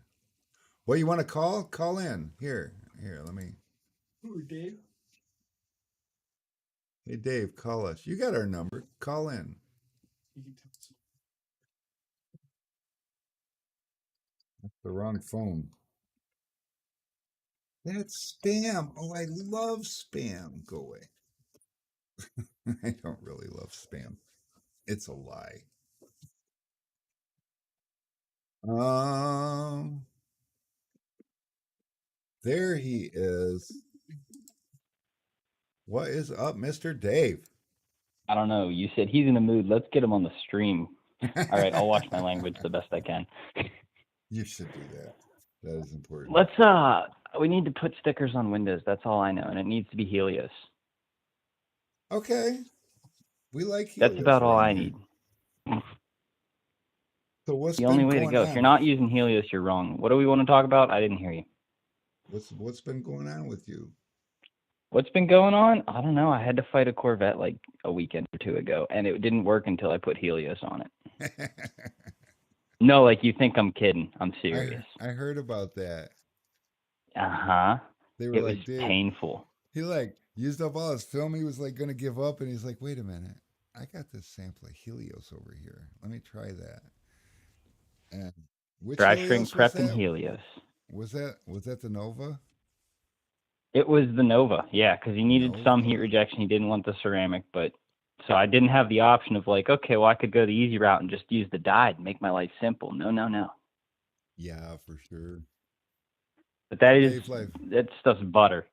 [SPEAKER 1] Well, you want to call? Call in. Here, let me.
[SPEAKER 2] Who, Dave?
[SPEAKER 1] Hey, Dave, call us. You got our number. Call in.
[SPEAKER 2] You can tell us.
[SPEAKER 1] That's the wrong phone. That's spam. Oh, I love spam. Go away. I don't really love spam. It's a lie. Um, there he is. What is up, Mr. Dave?
[SPEAKER 4] I don't know. You said he's in the mood. Let's get him on the stream. All right, I'll watch my language the best I can.
[SPEAKER 1] You should do that. That is important.
[SPEAKER 4] We need to put stickers on windows. That's all I know, and it needs to be Helios.
[SPEAKER 1] Okay. We like Helios.
[SPEAKER 4] That's about all
[SPEAKER 1] around
[SPEAKER 4] I
[SPEAKER 1] here.
[SPEAKER 4] need.
[SPEAKER 1] So what's
[SPEAKER 4] The
[SPEAKER 1] been
[SPEAKER 4] only way to
[SPEAKER 1] going
[SPEAKER 4] go.
[SPEAKER 1] on?
[SPEAKER 4] If you're not using Helios, you're wrong. What do we want to talk about? I didn't hear you.
[SPEAKER 1] What's been going on with you?
[SPEAKER 4] What's been going on? I don't know. I had to fight a Corvette like a weekend or two ago, and it didn't work until I put Helios on it. No, like you think I'm kidding. I'm serious.
[SPEAKER 1] I heard about that.
[SPEAKER 4] Uh-huh.
[SPEAKER 1] They were
[SPEAKER 4] It
[SPEAKER 1] like,
[SPEAKER 4] was
[SPEAKER 1] dude,
[SPEAKER 4] painful.
[SPEAKER 1] he like used up all his film. He was like going to give up, and he's like, wait a minute, I got this sample of Helios over here. Let me try that. And which
[SPEAKER 4] Dry
[SPEAKER 1] Helios
[SPEAKER 4] shrink
[SPEAKER 1] was
[SPEAKER 4] prep
[SPEAKER 1] that?
[SPEAKER 4] and Helios.
[SPEAKER 1] Was that the Nova?
[SPEAKER 4] It was the Nova, yeah, because he needed some
[SPEAKER 1] Nova.
[SPEAKER 4] heat rejection. He didn't want the ceramic, but so I didn't have the option of like, okay, well, I could go the easy route and just use the dyed and make my life simple. No.
[SPEAKER 1] Yeah, for sure.
[SPEAKER 4] But that stuff's butter.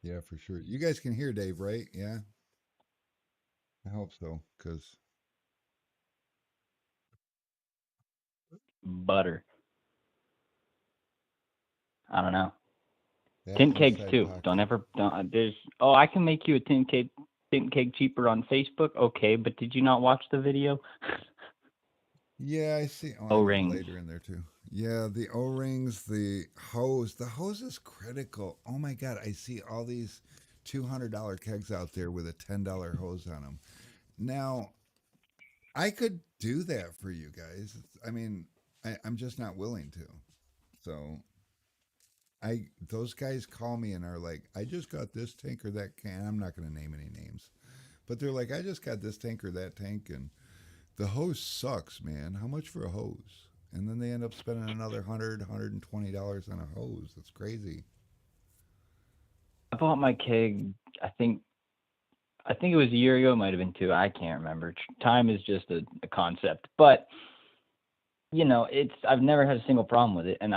[SPEAKER 1] Yeah, for sure. You guys can hear Dave, right? Yeah. I hope so, because
[SPEAKER 4] Butter. I don't know. Tint kegs too. I can make you a tint keg cheaper on Facebook. Okay, but did you not watch the video?
[SPEAKER 1] Yeah, I see. Oh,
[SPEAKER 4] O-rings.
[SPEAKER 1] later in there too. Yeah, the O-rings, the hose. The hose is critical. Oh my God, I see all these $200 kegs out there with a $10 hose on them. Now, I could do that for you guys. I mean, I'm just not willing to. So, those guys call me and are like, I just got this tank or that can. I'm not going to name any names, but they're like, I just got this tank or that tank, and the hose sucks, man. How much for a hose? And then they end up spending another $120 on a hose. That's crazy.
[SPEAKER 4] I bought my keg, I think it was a year ago, it might have been two. I can't remember. Time is just a concept. But, you know, I've never had a single problem with it. And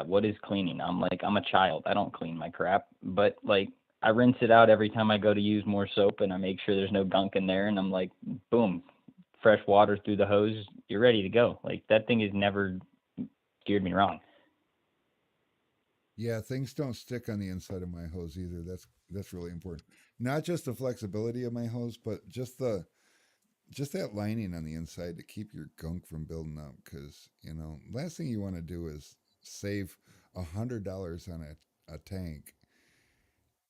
[SPEAKER 4] what is cleaning? I'm a child. I don't clean my crap. But, like, I rinse it out every time I go to use more soap, and I make sure there's no gunk in there. And I'm like, boom, fresh water through the hose. You're ready to go. Like, that thing has never steered me wrong.
[SPEAKER 1] Yeah, things don't stick on the inside of my hose either. That's really important. Not just the flexibility of my hose, but just that lining on the inside to keep your gunk from building up. Because last thing you want to do is save $100 on a tank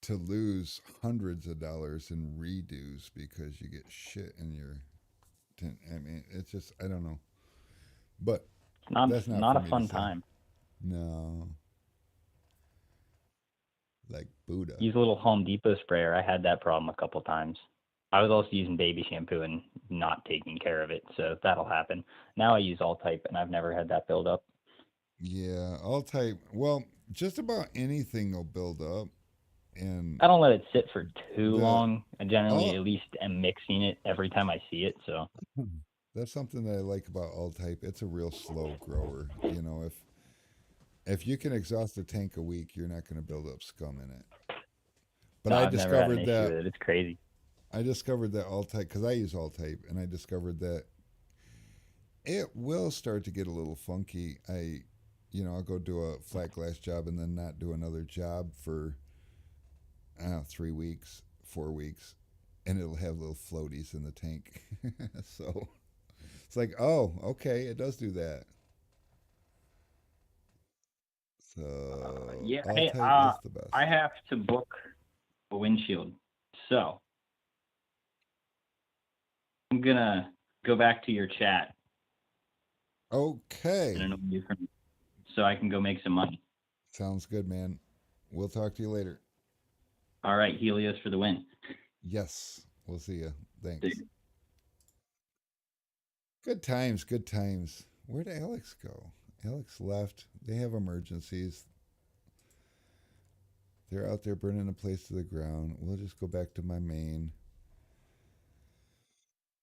[SPEAKER 1] to lose hundreds of dollars in redos because you get shit in your tent. I mean, it's just I don't know, but
[SPEAKER 4] That's not a fun time.
[SPEAKER 1] No. Like Buddha.
[SPEAKER 4] Use a little Home Depot sprayer. I had that problem a couple times. I was also using baby shampoo and not taking care of it, so that'll happen. Now I use All-Type, and I've never had that build up.
[SPEAKER 1] Yeah, All-Type. Well, just about anything will build up, and
[SPEAKER 4] I don't let it sit for too long. I generally at least am mixing it every time I see it. So
[SPEAKER 1] that's something that I like about All-Type. It's a real slow grower. If you can exhaust a tank a week, you're not going to build up scum in it. But I discovered that
[SPEAKER 4] it's crazy.
[SPEAKER 1] I discovered that All-Type because I use All-Type, and I discovered that it will start to get a little funky. I'll go do a flat glass job and then not do another job for 3 weeks, 4 weeks, and it'll have little floaties in the tank. So it's like, oh, okay, it does do that. So
[SPEAKER 4] yeah.
[SPEAKER 1] All-Type
[SPEAKER 4] Hey,
[SPEAKER 1] is the best.
[SPEAKER 4] I have to book a windshield, so I'm gonna go back to your chat.
[SPEAKER 1] Okay.
[SPEAKER 4] So I can go make some money.
[SPEAKER 1] Sounds good, man. We'll talk to you later.
[SPEAKER 4] All right, Helios for the win.
[SPEAKER 1] Yes, we'll see you. Thanks.
[SPEAKER 4] See you.
[SPEAKER 1] Good times, good times. Where'd Alex go? Alex left. They have emergencies. They're out there burning a place to the ground. We'll just go back to my main.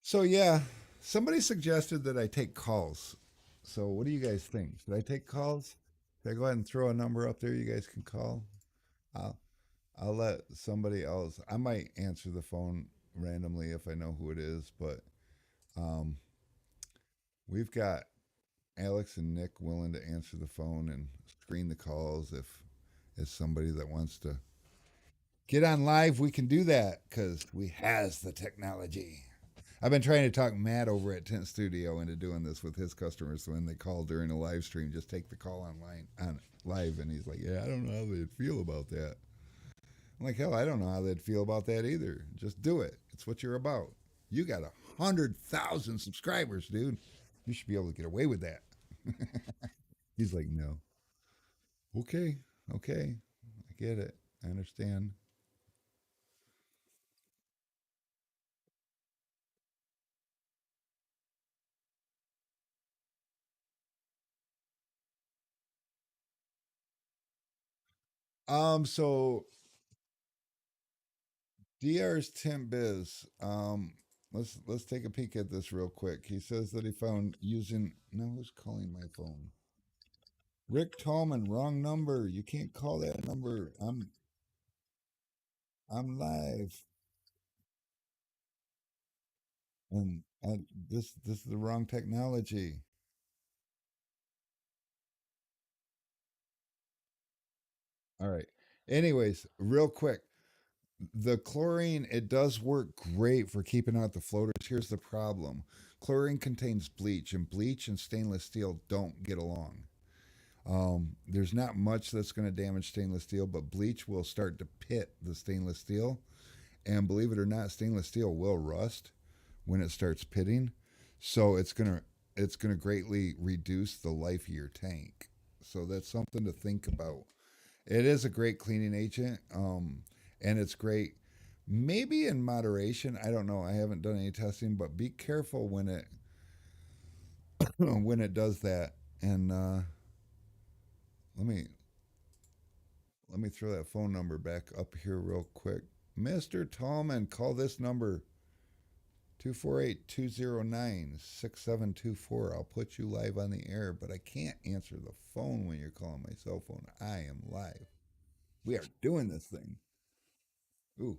[SPEAKER 1] So yeah, somebody suggested that I take calls. So what do you guys think? Should I take calls? Should I go ahead and throw a number up there you guys can call? I'll let somebody else. I might answer the phone randomly if I know who it is, but um, we've got Alex and Nick willing to answer the phone and screen the calls if it's somebody that wants to get on live. We can do that because we has the technology. I've been trying to talk Matt over at Tent Studio into doing this with his customers. So when they call during a live stream, just take the call online on live, and he's like, "Yeah, I don't know how they'd feel about that." I'm like, "Hell, I don't know how they'd feel about that either. Just do it. It's what you're about. You got 100,000 subscribers, dude. You should be able to get away with that." He's like, "No, okay, okay, I get it. I understand." So DR's Tim Biz. Let's take a peek at this real quick. He says that he found using. No, who's calling my phone? Rick Tallman, wrong number. You can't call that number. I'm live, and this is the wrong technology. All right. Anyways, real quick, the chlorine, it does work great for keeping out the floaters. Here's the problem: chlorine contains bleach, and bleach and stainless steel don't get along. There's not much that's going to damage stainless steel, but bleach will start to pit the stainless steel. And believe it or not, stainless steel will rust when it starts pitting. So it's gonna greatly reduce the life of your tank. So that's something to think about. It is a great cleaning agent, and it's great. Maybe in moderation. I don't know. I haven't done any testing, but be careful when it when it does that. And let me let me throw that phone number back up here real quick. Mr. Tallman, call this number 248-209-6724. I'll put you live on the air, but I can't answer the phone when you're calling my cell phone. I am live. We are doing this thing. Ooh,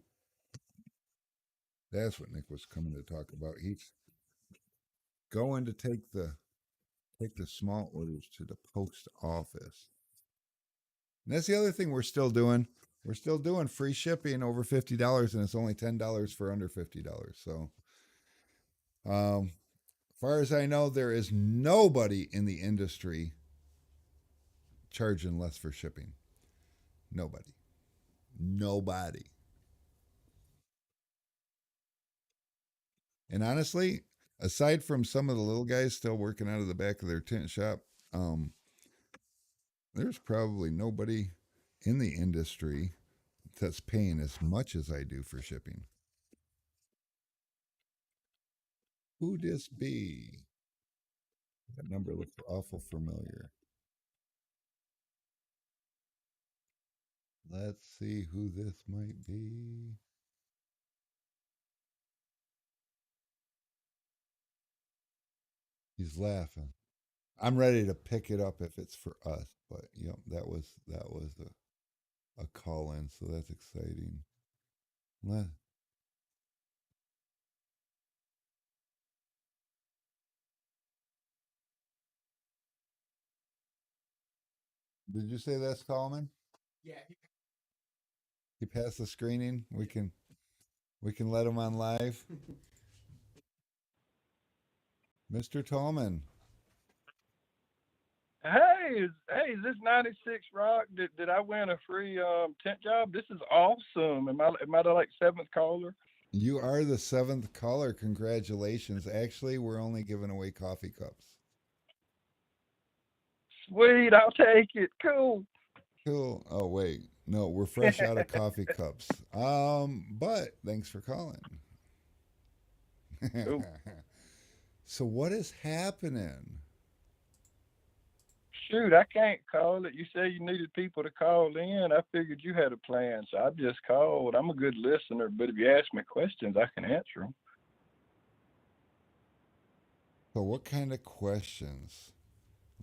[SPEAKER 1] that's what Nick was coming to talk about. He's going to take the small orders to the post office. And that's the other thing we're still doing. We're still doing free shipping over $50, and it's only $10 for under $50. So, far as I know, there is nobody in the industry charging less for shipping. Nobody. Nobody. And honestly, aside from some of the little guys still working out of the back of their tent shop, um, there's probably nobody in the industry that's paying as much as I do for shipping. Who this be? That number looks awful familiar. Let's see who this might be. He's laughing. I'm ready to pick it up if it's for us, but that was a call in, so that's exciting. Le- Did you say that's Tallman?
[SPEAKER 2] Yeah.
[SPEAKER 1] He passed the screening. We can let him on live. Mr. Tallman.
[SPEAKER 5] Hey, is this 96 Rock? Did I win a free tent job? This is awesome. Am I the like seventh caller?
[SPEAKER 1] You are the seventh caller. Congratulations. Actually, we're only giving away coffee cups.
[SPEAKER 5] Sweet, I'll take it. Cool.
[SPEAKER 1] Cool. Oh wait. No, we're fresh out of coffee cups. But thanks for calling.
[SPEAKER 5] Cool.
[SPEAKER 1] So what is happening?
[SPEAKER 5] Shoot, I can't call it. You said you needed people to call in. I figured you had a plan, so I just called. I'm a good listener, but if you ask me questions, I can answer them.
[SPEAKER 1] So what kind of questions?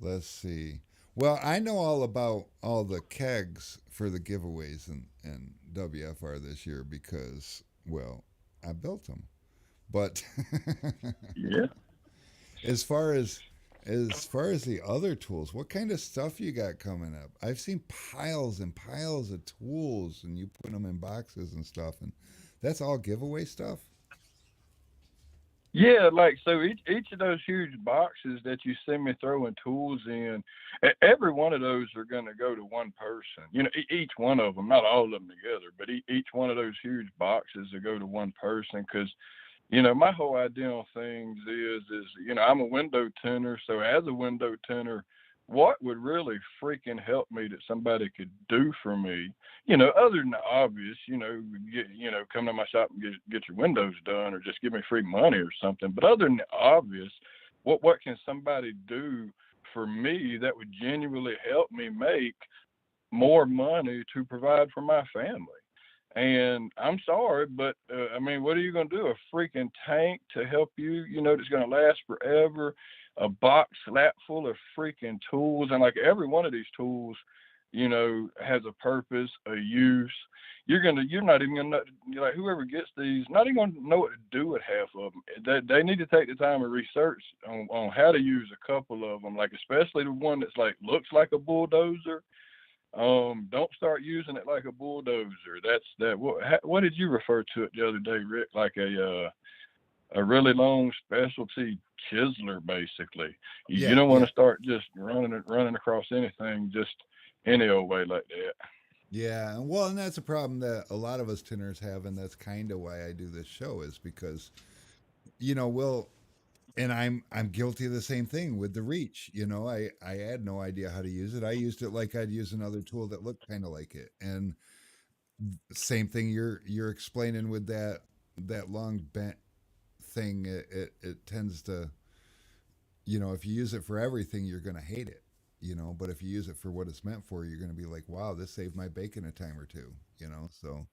[SPEAKER 1] Let's see. Well, I know all about all the kegs for the giveaways in WFR this year because, well, I built them. But
[SPEAKER 5] Yeah.
[SPEAKER 1] as far as the other tools, what kind of stuff you got coming up? I've seen piles and piles of tools, and you put them in boxes and stuff, and that's all giveaway stuff.
[SPEAKER 5] Yeah, like so each of those huge boxes that you see me throwing tools in, every one of those are going to go to one person. You know, each one of them, not all of them together, but each one of those huge boxes will go to one person because, you know, my whole idea on things is you know, I'm a window tinter, so as a window tinter, what would really freaking help me that somebody could do for me, you know, other than the obvious, you know, come to my shop and get your windows done or just give me free money or something. But other than the obvious, what can somebody do for me that would genuinely help me make more money to provide for my family? And I'm sorry, but I mean, what are you going to do? A freaking tank to help you, you know, that's going to last forever? A box slap full of freaking tools, and like every one of these tools, you know, has a purpose, a use. You're not even gonna know, like whoever gets these, not even gonna know what to do with half of them. They need to take the time and research on how to use a couple of them, like especially the one that's like looks like a bulldozer. Don't start using it like a bulldozer. That's that. What did you refer to it the other day, Rick? Like a really long specialty chiseler, basically. You
[SPEAKER 1] Yeah,
[SPEAKER 5] don't want
[SPEAKER 1] yeah,
[SPEAKER 5] to start just running across anything just any old way like that.
[SPEAKER 1] yeah. Well, and that's a problem that a lot of us tinners have, and that's kind of why I do this show is because we'll and I'm guilty of the same thing with the reach. I had no idea how to use it. I used it like I'd use another tool that looked kind of like it. And same thing you're explaining with that long bent thing. It tends to, if you use it for everything, you're going to hate it. But if you use it for what it's meant for, you're going to be like, wow, this saved my bacon a time or two. So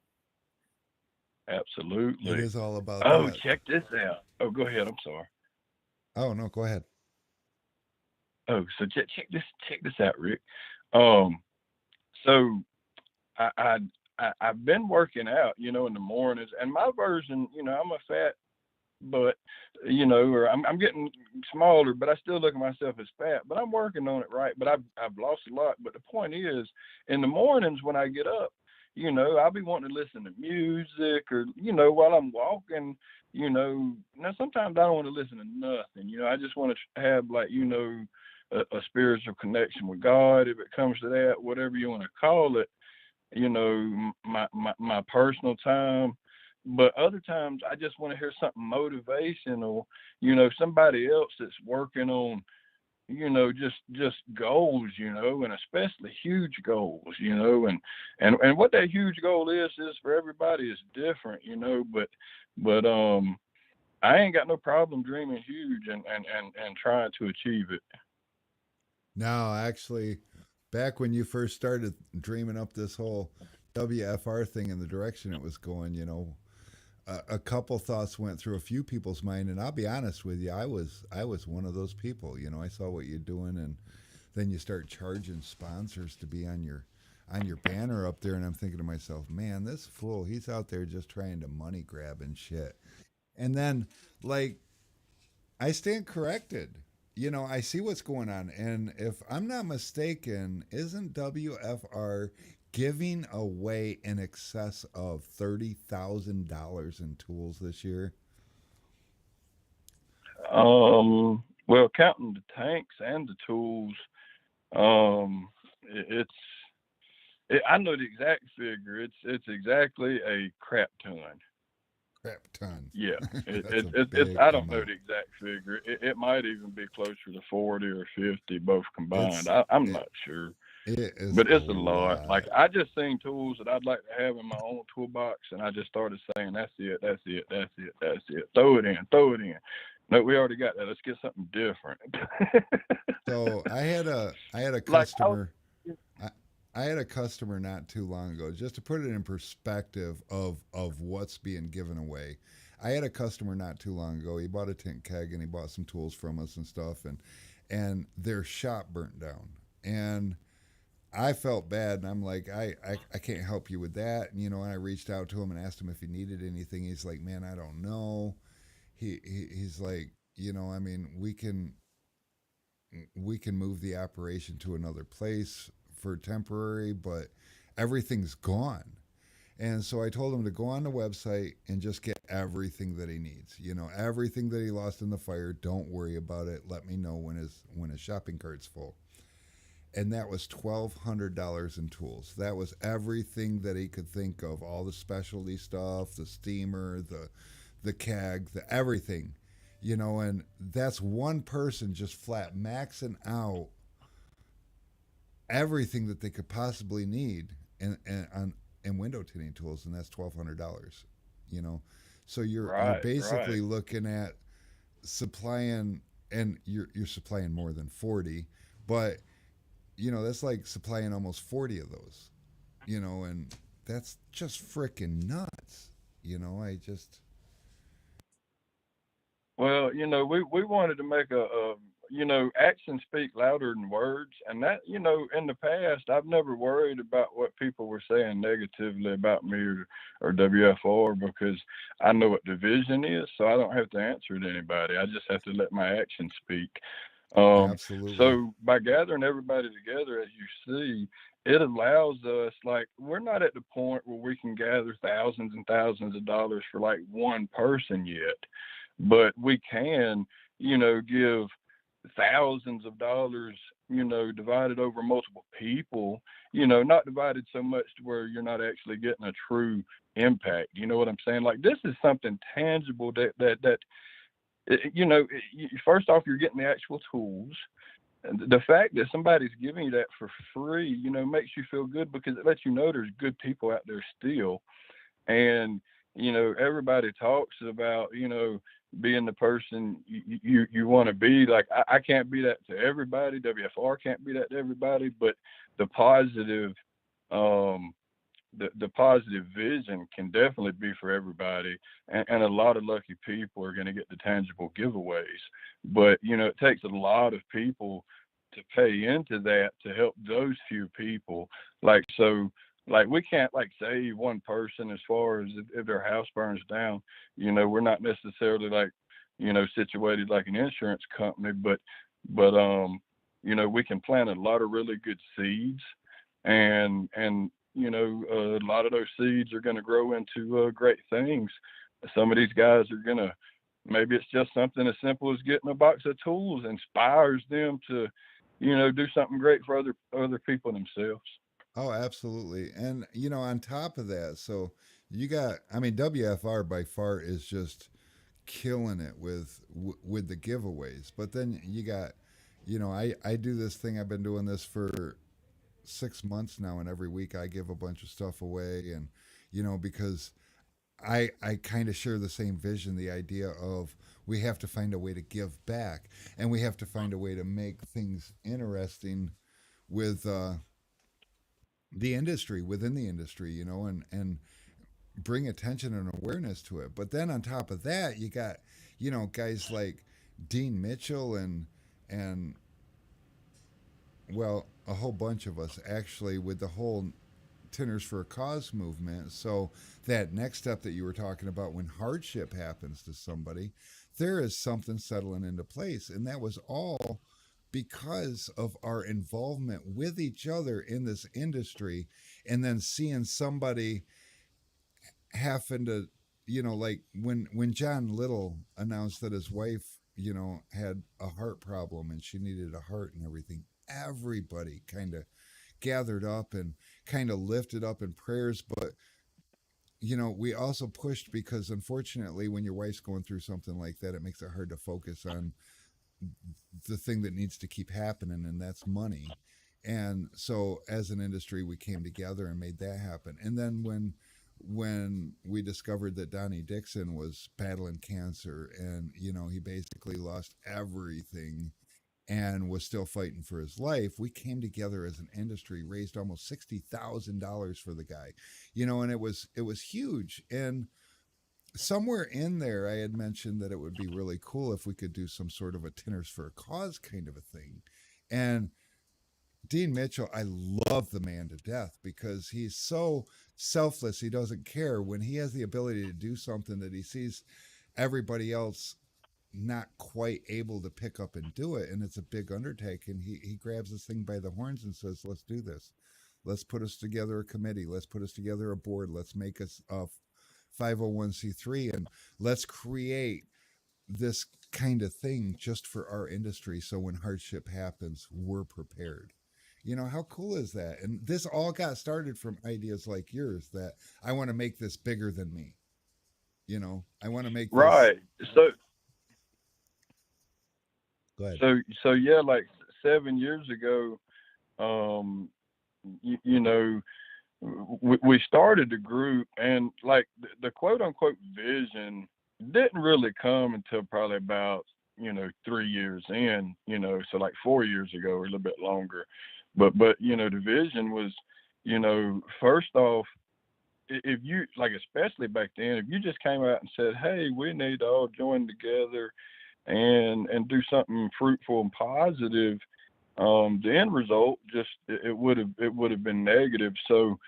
[SPEAKER 1] it
[SPEAKER 5] Absolutely.
[SPEAKER 1] is all about
[SPEAKER 5] Oh,
[SPEAKER 1] that.
[SPEAKER 5] check this out. Oh, go ahead. I'm sorry.
[SPEAKER 1] Oh no, go ahead.
[SPEAKER 5] Oh, so check this out, Rick. Um, so I, I I've been working out, you know, in the mornings, and my version, you know, I'm a fat but or I'm getting smaller, but I still look at myself as fat. But I'm working on it, right? But I've lost a lot. But the point is, in the mornings when I get up, I'll be wanting to listen to music or while I'm walking. Now sometimes I don't want to listen to nothing. I just want to have like a spiritual connection with God, if it comes to that, whatever you want to call it. My personal time, but other times I just want to hear something motivational, somebody else that's working on, just goals, and especially huge goals, and what that huge goal is for everybody is different, but I ain't got no problem dreaming huge and trying to achieve it.
[SPEAKER 1] No, actually, back when you first started dreaming up this whole WFR thing in the direction it was going, a couple thoughts went through a few people's mind, and I'll be honest with you, I was one of those people. I saw what you're doing, and then you start charging sponsors to be on your banner up there, and I'm thinking to myself, man, this fool, he's out there just trying to money grab and shit. And then, like, I stand corrected. I see what's going on. And if I'm not mistaken, isn't WFR giving away in excess of $30,000 in tools this year?
[SPEAKER 5] Well, counting the tanks and the tools, it's I know the exact figure. It's exactly a crap ton.
[SPEAKER 1] Crap ton.
[SPEAKER 5] Yeah,
[SPEAKER 1] That's a
[SPEAKER 5] it's.
[SPEAKER 1] big
[SPEAKER 5] I don't know
[SPEAKER 1] amount.
[SPEAKER 5] the exact figure. It might even be closer to 40 or 50, both combined.
[SPEAKER 1] It's
[SPEAKER 5] I'm
[SPEAKER 1] it,
[SPEAKER 5] not sure,
[SPEAKER 1] it is
[SPEAKER 5] but
[SPEAKER 1] a
[SPEAKER 5] it's a lot. Like
[SPEAKER 1] lot.
[SPEAKER 5] I just seen tools that I'd like to have in my own toolbox, and I just started saying, "That's it, that's it, that's it, that's it. Throw it in, throw it in." No, we already got that. Let's get something different.
[SPEAKER 1] So I had a
[SPEAKER 5] like I was,
[SPEAKER 1] customer. I, I had a customer not too long ago, just to put it in perspective of what's being given away. I had a customer not too long ago. He bought a tent keg and he bought some tools from us and stuff, and their shop burnt down. And I felt bad, and I'm like, I can't help you with that. And, and I reached out to him and asked him if he needed anything. He's like, man, I don't know. He's like, I mean, we can move the operation to another place for temporary, but everything's gone. And so I told him to go on the website and just get everything that he needs. Everything that he lost in the fire. Don't worry about it. Let me know when his shopping cart's full. And that was $1,200 in tools. That was everything that he could think of, all the specialty stuff, the steamer, the keg, the everything. And that's one person just flat maxing out everything that they could possibly need in window tinting tools, and that's $1,200. So you're
[SPEAKER 5] Right,
[SPEAKER 1] basically
[SPEAKER 5] right.
[SPEAKER 1] looking at supplying, and you're supplying more than 40, but that's like supplying almost 40 of those, and that's just freaking nuts. I just,
[SPEAKER 5] Well, we wanted to make actions speak louder than words. And that, in the past, I've never worried about what people were saying negatively about me or WFR, because I know what division is. So I don't have to answer to anybody. I just have to let my actions speak.
[SPEAKER 1] absolutely.
[SPEAKER 5] So by gathering everybody together, as you see, it allows us, like, we're not at the point where we can gather thousands and thousands of dollars for like one person yet, but we can, give thousands of dollars, divided over multiple people, not divided so much to where you're not actually getting a true impact. You know what I'm saying? Like, this is something tangible that first off, you're getting the actual tools. And the fact that somebody's giving you that for free, makes you feel good, because it lets you know there's good people out there still. And everybody talks about being the person you want to be. Like, I can't be that to everybody. WFR can't be that to everybody, but the positive um the positive vision can definitely be for everybody, and a lot of lucky people are going to get the tangible giveaways. But it takes a lot of people to pay into that to help those few people. Like, so, like, we can't, like, save one person as far as if their house burns down. We're not necessarily, like, situated like an insurance company, but we can plant a lot of really good seeds, and a lot of those seeds are going to grow into great things. Some of these guys are going to, maybe it's just something as simple as getting a box of tools inspires them to, do something great for other people themselves.
[SPEAKER 1] Oh, absolutely. And on top of that, so I mean, WFR by far is just killing it with the giveaways. But then you got, I do this thing. I've been doing this for 6 months now, and every week I give a bunch of stuff away, and because I kind of share the same vision, the idea of we have to find a way to give back, and we have to find a way to make things interesting with the industry, within the industry, and bring attention and awareness to it. But then on top of that, you got, guys like Dean Mitchell and well, a whole bunch of us actually, with the whole Tinters for a Cause movement. So that next step that you were talking about, when hardship happens to somebody, there is something settling into place. And that was all because of our involvement with each other in this industry, and then seeing somebody having to, like when John Little announced that his wife, had a heart problem and she needed a heart and everything, everybody kind of gathered up and kind of lifted up in prayers. But we also pushed, because unfortunately when your wife's going through something like that, it makes it hard to focus on the thing that needs to keep happening, and that's money. And so as an industry, we came together and made that happen. And then when we discovered that Donnie Dixon was battling cancer, and he basically lost everything and was still fighting for his life, we came together as an industry, raised almost $60,000 for the guy, and it was huge. And somewhere in there, I had mentioned that it would be really cool if we could do some sort of a Tinters for a Cause kind of a thing. And Dean Mitchell, I love the man to death because he's so selfless. He doesn't care when he has the ability to do something that he sees everybody else not quite able to pick up and do it, and it's a big undertaking. He grabs this thing by the horns and says, "Let's do this. Let's put us together a committee. Let's put us together a board. Let's make us a 501c3, and let's create this kind of thing just for our industry. So when hardship happens, we're prepared." You know, how cool is that? And this all got started from ideas like yours that I want to make this bigger than me. You know, I want to make this.
[SPEAKER 5] Right. So
[SPEAKER 1] Go ahead.
[SPEAKER 5] so yeah, like 7 years ago, you know, we started the group, and like the quote unquote vision didn't really come until probably about 3 years in, so like 4 years ago or a little bit longer. But the vision was, first off, if you like, especially back then, if you just came out and said, hey, we need to all join together and do something fruitful and positive, the end result just it would have been negative. So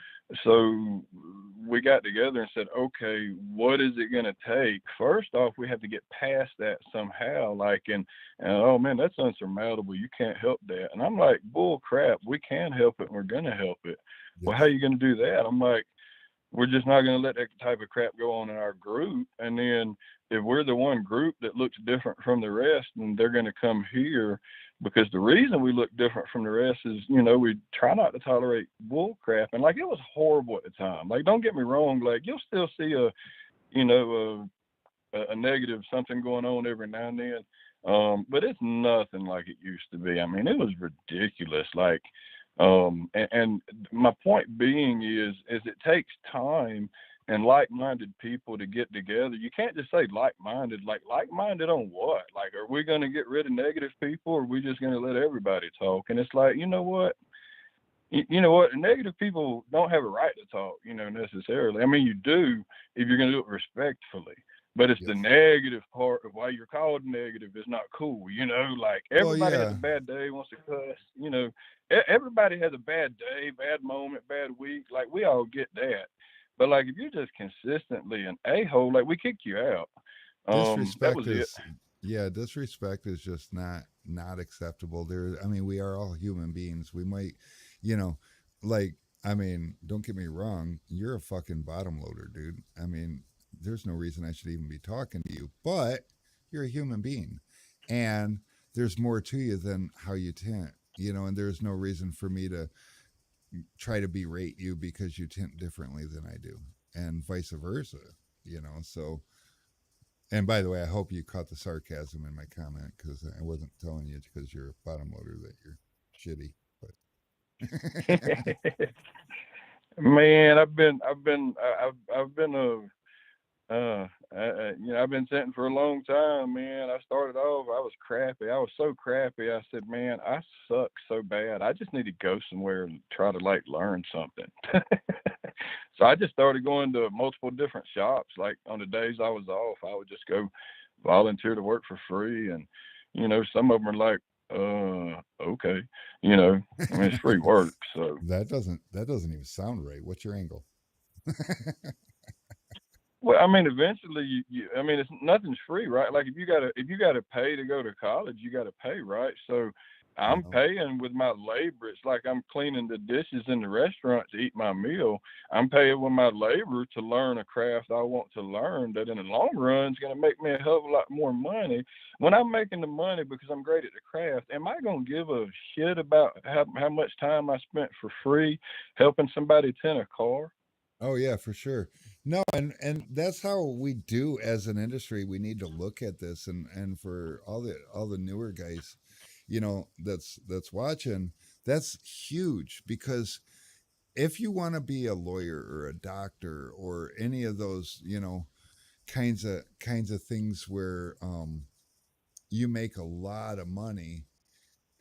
[SPEAKER 5] we got together and said, okay, what is it going to take? First off, we have to get past that somehow. Like, and oh man, that's unsurmountable. You can't help that. And I'm like, bull crap. We can help it. And we're going to help it.
[SPEAKER 1] Yes.
[SPEAKER 5] Well, how are you going to do that? I'm like, we're just not going to let that type of crap go on in our group. And then if we're the one group that looks different from the rest, then they're going to come here, because the reason we look different from the rest is, we try not to tolerate bull crap. And like, it was horrible at the time. Like, don't get me wrong. Like, you'll still see a negative something going on every now and then. But it's nothing like it used to be. I mean, it was ridiculous. Like, and my point being is it takes time and like-minded people to get together. You can't just say like-minded. Like-minded on what? Like, are we going to get rid of negative people, or are we just going to let everybody talk? And it's like, you know what? Negative people don't have a right to talk, necessarily. I mean, you do if you're going to do it respectfully. But it's the negative part of why you're called negative is not cool. Like, everybody has a bad day, wants to cuss. Everybody has a bad day, bad moment, bad week. Like, we all get that. But like, if you're just consistently an a-hole, like, we kick you out.
[SPEAKER 1] Disrespect
[SPEAKER 5] that was
[SPEAKER 1] is disrespect is just not acceptable. I mean, we are all human beings. We might, like, I mean, don't get me wrong, you're a fucking bottom loader, dude. I mean, there's no reason I should even be talking to you, but you're a human being, and there's more to you than how you tint, and there's no reason for me to try to berate you because you tint differently than I do, and vice versa, so. And by the way, I hope you caught the sarcasm in my comment, because I wasn't telling you because you're a bottom loader that you're shitty. But
[SPEAKER 5] man, I've been I've been sitting for a long time, man. I started off, I was crappy. I was so crappy. I said, man, I suck so bad. I just need to go somewhere and try to like learn something. So I just started going to multiple different shops. Like, on the days I was off, I would just go volunteer to work for free. And, some of them are like, okay, I mean, it's free work. So
[SPEAKER 1] that doesn't even sound right. What's your angle?
[SPEAKER 5] Well, I mean, eventually, I mean, nothing's free, right? Like, if you gotta pay to go to college, you gotta pay, right? So I'm paying with my labor. It's like I'm cleaning the dishes in the restaurant to eat my meal. I'm paying with my labor to learn a craft I want to learn, that in the long run is going to make me a hell of a lot more money. When I'm making the money because I'm great at the craft, am I going to give a shit about how much time I spent for free helping somebody tint a car?
[SPEAKER 1] Oh yeah, for sure. No, and that's how we do as an industry. We need to look at this, and for all the newer guys, that's watching, that's huge, because if you want to be a lawyer or a doctor or any of those, kinds of things where you make a lot of money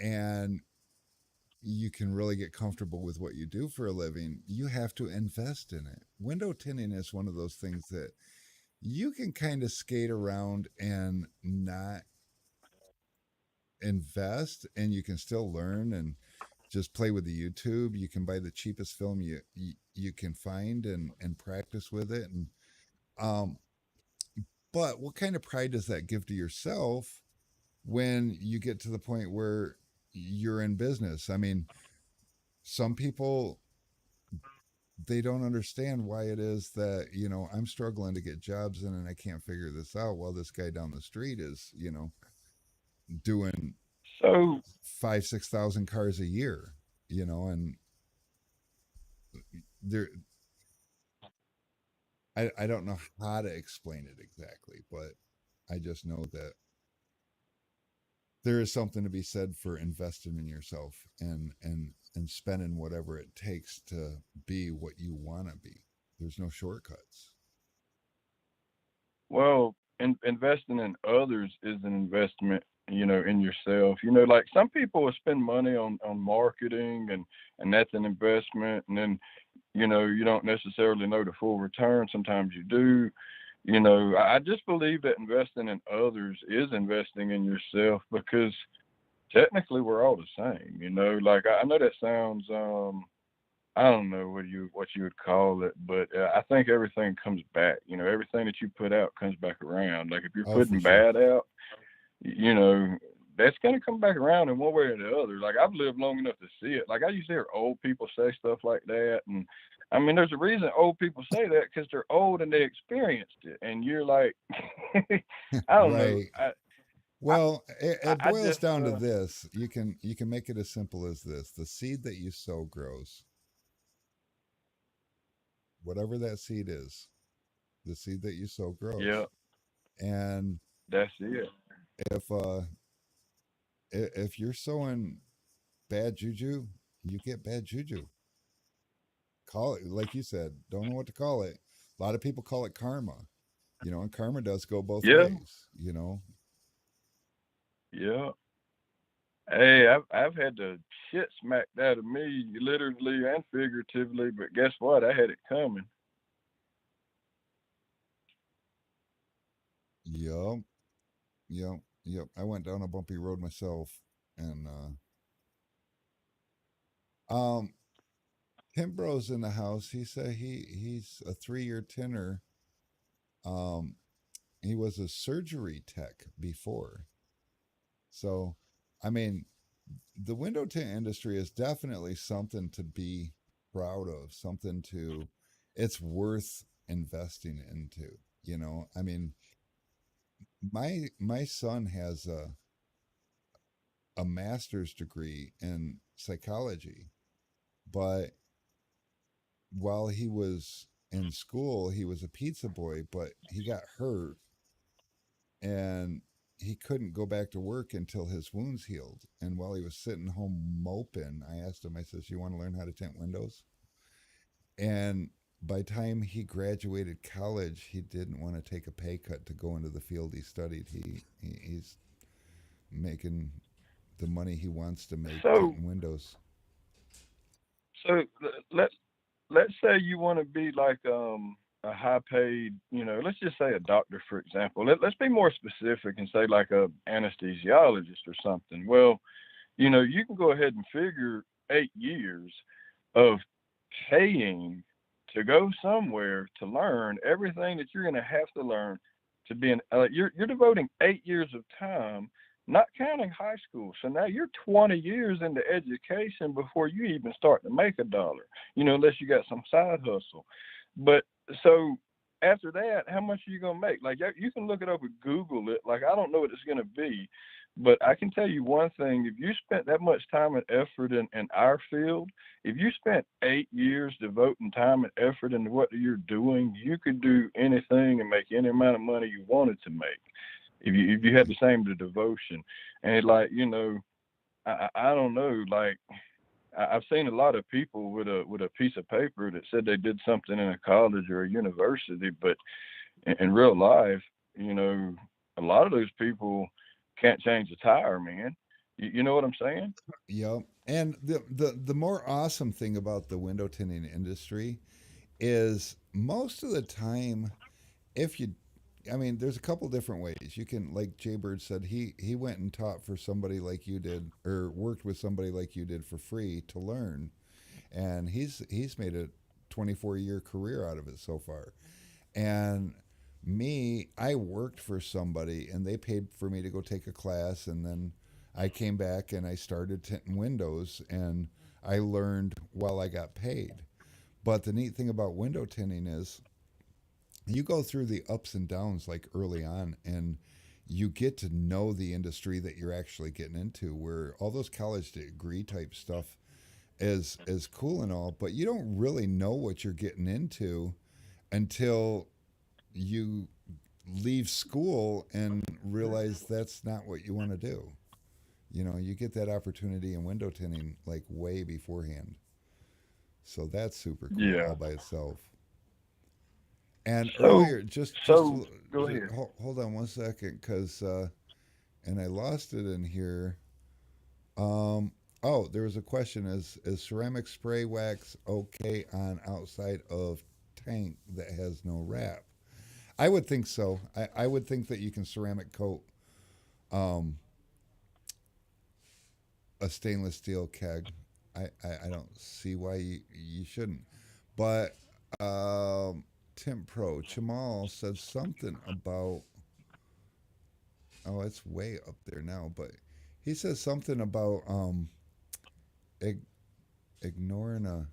[SPEAKER 1] and you can really get comfortable with what you do for a living, you have to invest in it. Window tinting is one of those things that you can kind of skate around and not invest, and you can still learn and just play with the YouTube. You can buy the cheapest film you can find and practice with it. And um, but what kind of pride does that give to yourself when you get to the point where you're in business? I mean, some people, they don't understand why it is that, I'm struggling to get jobs in and I can't figure this out while this guy down the street is, doing
[SPEAKER 5] So
[SPEAKER 1] 5,000-6,000 cars a year, and there, I don't know how to explain it exactly, but I just know that there is something to be said for investing in yourself and spending whatever it takes to be what you want to be. There's no shortcuts.
[SPEAKER 5] well, investing in others is an investment, in yourself. Like some people will spend money on marketing, and that's an investment. And then, you don't necessarily know the full return. Sometimes you do. I just believe that investing in others is investing in yourself, because technically we're all the same. Like I know that sounds I don't know what you would call it, but I think everything comes back. Everything that you put out comes back around. Like if you're
[SPEAKER 1] Oh, for
[SPEAKER 5] putting
[SPEAKER 1] sure.
[SPEAKER 5] bad out, you know, that's gonna come back around in one way or the other. Like I've lived long enough to see it. Like I used to hear old people say stuff like that, and I mean, there's a reason old people say that, because they're old and they experienced it. And you're like, I don't know.
[SPEAKER 1] Right.
[SPEAKER 5] I,
[SPEAKER 1] Well, it
[SPEAKER 5] I
[SPEAKER 1] boils
[SPEAKER 5] just,
[SPEAKER 1] down to this. You can make it as simple as this. The seed that you sow grows. Whatever that seed is, the seed that you sow
[SPEAKER 5] yeah,
[SPEAKER 1] grows. And
[SPEAKER 5] that's it.
[SPEAKER 1] if if you're sowing bad juju, you get bad juju. Call it like you said, don't know what to call it. A lot of people call it karma, and karma does go both
[SPEAKER 5] Yeah,
[SPEAKER 1] ways.
[SPEAKER 5] yeah. Hey, I've had the shit smacked out of me, literally and figuratively. But guess what? I had it coming.
[SPEAKER 1] Yep, yep. I went down a bumpy road myself, and um, Tim Bros in the house. He said he's a 3-year tinner. Um, he was a surgery tech before, so I mean, the window tint industry is definitely something to be proud of. Something to, it's worth investing into. I mean, my son has a master's degree in psychology, but while he was in school, he was a pizza boy, but he got hurt and he couldn't go back to work until his wounds healed. And while he was sitting home moping, I asked him, I says, "You want to learn how to tint windows?" And by the time he graduated college, he didn't want to take a pay cut to go into the field he studied. He's making the money he wants to make
[SPEAKER 5] So,
[SPEAKER 1] tinting windows.
[SPEAKER 5] so let's say you want to be like a high paid, let's just say a doctor, for example. Let's be more specific and say like a anesthesiologist or something. Well, you can go ahead and figure 8 years of paying to go somewhere to learn everything that you're going to have to learn to be you're devoting 8 years of time, not counting high school. So now you're 20 years into education before you even start to make a dollar, unless you got some side hustle. But so after that, how much are you going to make? Like you can look it up and Google it. Like I don't know what it's going to be, but I can tell you one thing: if you spent that much time and effort in our field, if you spent 8 years devoting time and effort into what you're doing, you could do anything and make any amount of money you wanted to make. If you had the same devotion. And like, I don't know, like I've seen a lot of people with a piece of paper that said they did something in a college or a university, but in real life, a lot of those people can't change a tire, man. You know what I'm saying?
[SPEAKER 1] Yep. And the more awesome thing about the window tinting industry is most of the time, if you I mean, there's a couple different ways. You can, like Jaybird said, he went and taught for somebody like you did, or worked with somebody like you did for free to learn, and he's made a 24-year career out of it so far. And me, I worked for somebody, and they paid for me to go take a class, and then I came back and I started tinting windows, and I learned while I got paid. But the neat thing about window tinting is you go through the ups and downs like early on, and you get to know the industry that you're actually getting into, where all those college degree type stuff is cool and all, but you don't really know what you're getting into until you leave school and realize that's not what you want to do. You get that opportunity in window tinting like way beforehand. So that's super cool
[SPEAKER 5] Yeah.
[SPEAKER 1] all by itself. And
[SPEAKER 5] So,
[SPEAKER 1] earlier,
[SPEAKER 5] so go ahead.
[SPEAKER 1] hold on one second, because and I lost it in here. Um, oh, there was a question: is ceramic spray wax okay on outside of tank that has no wrap? I would think so. I would think that you can ceramic coat um, a stainless steel keg. I don't see why you shouldn't. But Tim Pro Chamal said something about, oh, it's way up there now, but he says something about ig- ignoring a,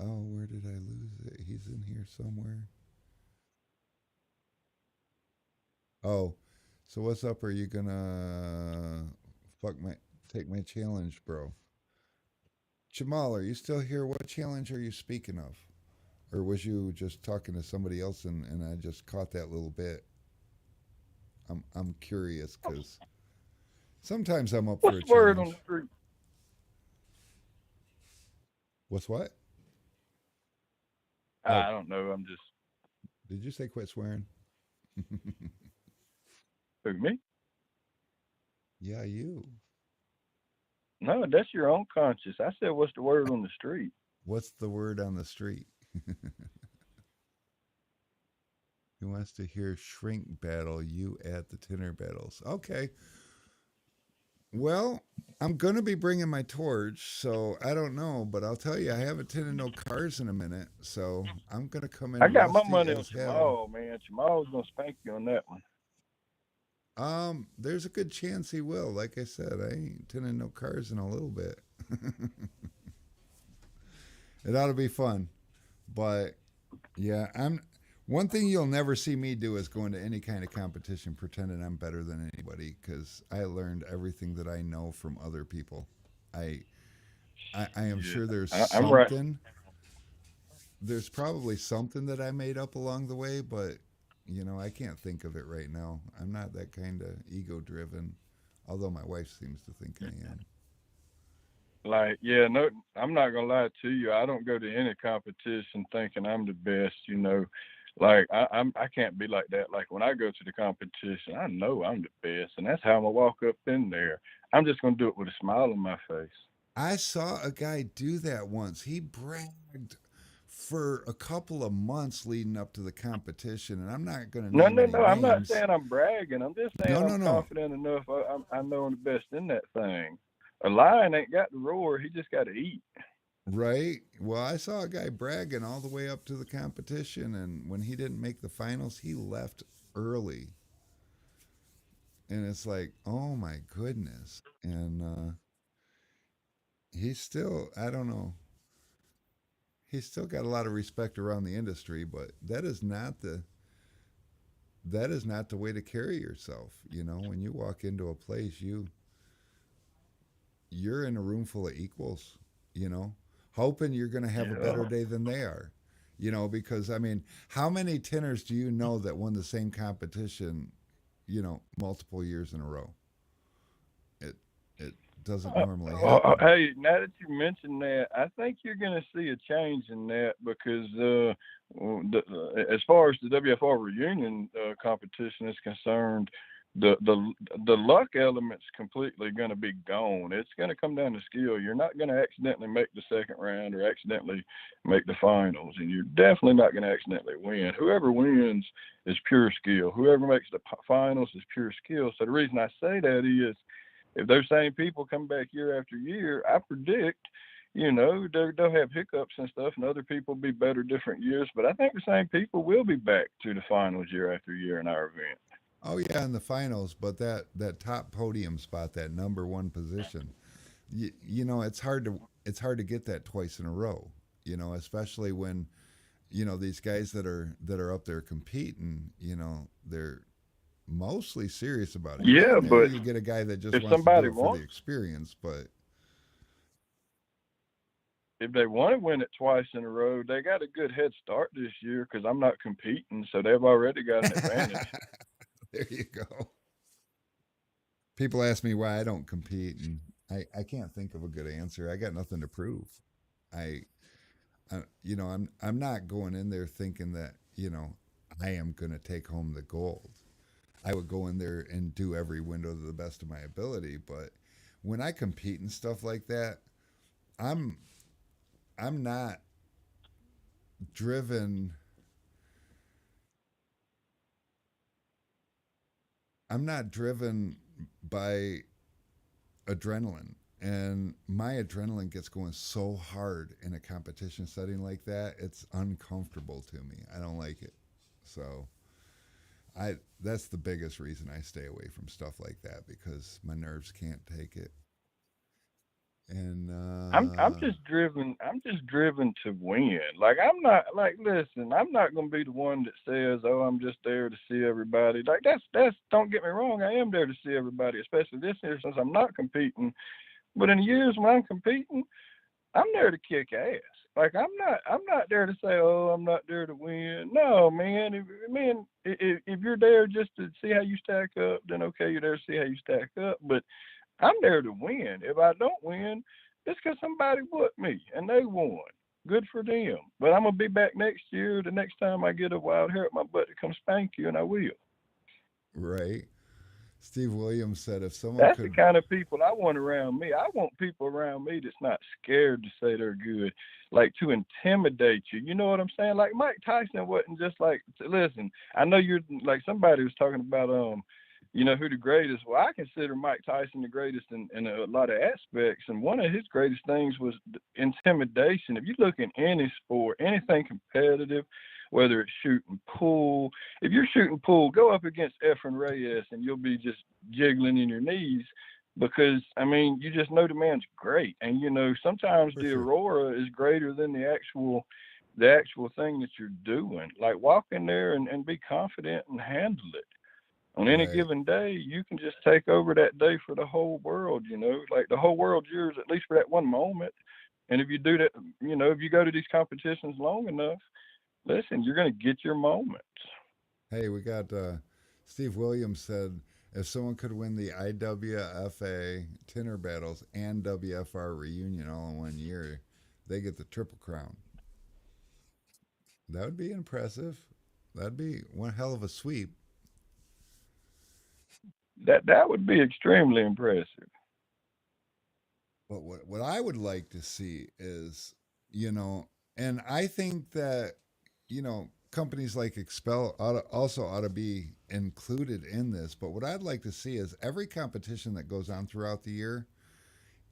[SPEAKER 1] oh, where did I lose it? He's in here somewhere. Oh, so what's up? Are you gonna fuck my take my challenge, bro? Jamal, are you still here? What challenge are you speaking of? Or was you just talking to somebody else, and I just caught that little bit? I'm curious because sometimes I'm up for
[SPEAKER 5] What's
[SPEAKER 1] a
[SPEAKER 5] the word on
[SPEAKER 1] challenge.
[SPEAKER 5] the street?
[SPEAKER 1] What's what? Oh,
[SPEAKER 5] I don't know. I'm just
[SPEAKER 1] did you say quit swearing?
[SPEAKER 5] who me?
[SPEAKER 1] Yeah, you.
[SPEAKER 5] No, that's your own conscience. I said, what's the word on the street?
[SPEAKER 1] What's the word on the street? Who wants to hear shrink battle? You at the Tinter battles. Okay. Well, I'm going to be bringing my torch, so I don't know, but I'll tell you, I haven't tinted no cars in a minute, so I'm going to come
[SPEAKER 5] I
[SPEAKER 1] in
[SPEAKER 5] got my
[SPEAKER 1] rusty
[SPEAKER 5] money on
[SPEAKER 1] as hell.
[SPEAKER 5] Jamal, man. Jamal's gonna spank you on that one.
[SPEAKER 1] There's a good chance he will. Like I said, I ain't tinted no cars in a little bit. It ought to be fun. But yeah, I'm one thing you'll never see me do is go into any kind of competition pretending I'm better than anybody, because I learned everything that I know from other people. I I am
[SPEAKER 5] Yeah,
[SPEAKER 1] sure there's
[SPEAKER 5] I'm right.
[SPEAKER 1] something. There's probably something that I made up along the way, but I can't think of it right now. I'm not that kind of ego driven, although my wife seems to think I am.
[SPEAKER 5] Like, yeah, no, I'm not gonna lie to you. I don't go to any competition thinking I'm the best. Like I can't be like that. Like when I go to the competition, I know I'm the best, and that's how I'm gonna walk up in there. I'm just gonna do it with a smile on my face.
[SPEAKER 1] I saw a guy do that once. He bragged for a couple of months leading up to the competition, and I'm not going to
[SPEAKER 5] No,
[SPEAKER 1] name
[SPEAKER 5] no,
[SPEAKER 1] any
[SPEAKER 5] no. I'm not
[SPEAKER 1] names.
[SPEAKER 5] saying I'm bragging. I'm just saying
[SPEAKER 1] No,
[SPEAKER 5] I'm
[SPEAKER 1] no, no.
[SPEAKER 5] confident enough. I know I'm the best in that thing. A lion ain't got to roar. He just got to eat.
[SPEAKER 1] Right? Well, I saw a guy bragging all the way up to the competition, and when he didn't make the finals, he left early. And it's like, oh my goodness. And he's still, I don't know, he's still got a lot of respect around the industry, but that is not the way to carry yourself. When you walk into a place, you're in a room full of equals, you know, hoping you're going to have a
[SPEAKER 5] Yeah.
[SPEAKER 1] better day than they are. Because I mean, how many tinners do you know that won the same competition, multiple years in a row? It it doesn't normally happen.
[SPEAKER 5] Hey, now that you mentioned that, I think you're going to see a change in that because as far as the WFR reunion competition is concerned, the luck element's completely going to be gone. It's going to come down to skill. You're not going to accidentally make the second round or accidentally make the finals, and you're definitely not going to accidentally win. Whoever wins is pure skill. Whoever makes the finals is pure skill. So the reason I say that is, if those same people come back year after year, I predict, you know, they'll have hiccups and stuff, and other people will be better different years. But I think the same people will be back to the finals year after year in our event.
[SPEAKER 1] Oh yeah, in the finals, but that top podium spot, that number one position, you know, it's hard to get that twice in a row. You know, especially when you know these guys that are up there competing. You know, they're mostly serious about it. Here
[SPEAKER 5] Yeah,
[SPEAKER 1] and there,
[SPEAKER 5] but
[SPEAKER 1] you get a guy that just
[SPEAKER 5] if
[SPEAKER 1] wants to
[SPEAKER 5] somebody
[SPEAKER 1] do it for the
[SPEAKER 5] wants,
[SPEAKER 1] experience, but
[SPEAKER 5] if they want to win it twice in a row, they got a good head start this year because I'm not competing, so they've already got an advantage.
[SPEAKER 1] there you go. People ask me why I don't compete, and I can't think of a good answer. I got nothing to prove. I, you know, I'm not going in there thinking that you know I am going to take home the gold. I would go in there and do every window to the best of my ability, but when I compete and stuff like that, I'm I'm not driven. I'm not driven by adrenaline. And my adrenaline gets going so hard in a competition setting like that, it's uncomfortable to me. I don't like it. So I that's the biggest reason I stay away from stuff like that because my nerves can't take it. And
[SPEAKER 5] I'm just driven. I'm just driven to win. Like I'm not like listen. I'm not gonna be the one that says, "Oh, I'm just there to see everybody." Like that's. Don't get me wrong. I am there to see everybody, especially this year since I'm not competing. But in the years when I'm competing, I'm there to kick ass. Like I'm not there to say, "Oh, I'm not there to win." No, man. If you're there just to see how you stack up, then okay, you're there to see how you stack up. But I'm there to win. If I don't win, it's because somebody whooped me and they won. Good for them. But I'm gonna be back next year. The next time I get a wild hair at my butt to come spank you, and I will.
[SPEAKER 1] right. Steve Williams said if someone
[SPEAKER 5] That's the
[SPEAKER 1] could
[SPEAKER 5] kind of people I want around me. I want people around me that's not scared to say they're good, like to intimidate you. You know what I'm saying? Like Mike Tyson wasn't just like, listen, I know you're like somebody was talking about, you know, who the greatest. Well, I consider Mike Tyson the greatest in a lot of aspects. And one of his greatest things was intimidation. If you look in any sport, anything competitive, whether it's shooting pool, if you're shooting pool, go up against Efren Reyes and you'll be just jiggling in your knees because, I mean, you just know the man's great. And, you know, sometimes
[SPEAKER 1] for
[SPEAKER 5] the
[SPEAKER 1] sure.
[SPEAKER 5] aurora is greater than the actual thing that you're doing. Like walk in there and be confident and handle it. On any
[SPEAKER 1] Right.
[SPEAKER 5] given day, you can just take over that day for the whole world, you know, like the whole world's yours, at least for that one moment. And if you do that, you know, if you go to these competitions long enough, listen, you're going to get your moments.
[SPEAKER 1] Hey, we got Steve Williams said if someone could win the IWFA Tinter battles and WFR reunion all in 1 year, they get the triple crown. That would be impressive. That'd be one hell of a sweep.
[SPEAKER 5] That would be extremely impressive.
[SPEAKER 1] But what I would like to see is, you know, and I think that, you know, companies like Expel also ought to be included in this. But what I'd like to see is every competition that goes on throughout the year,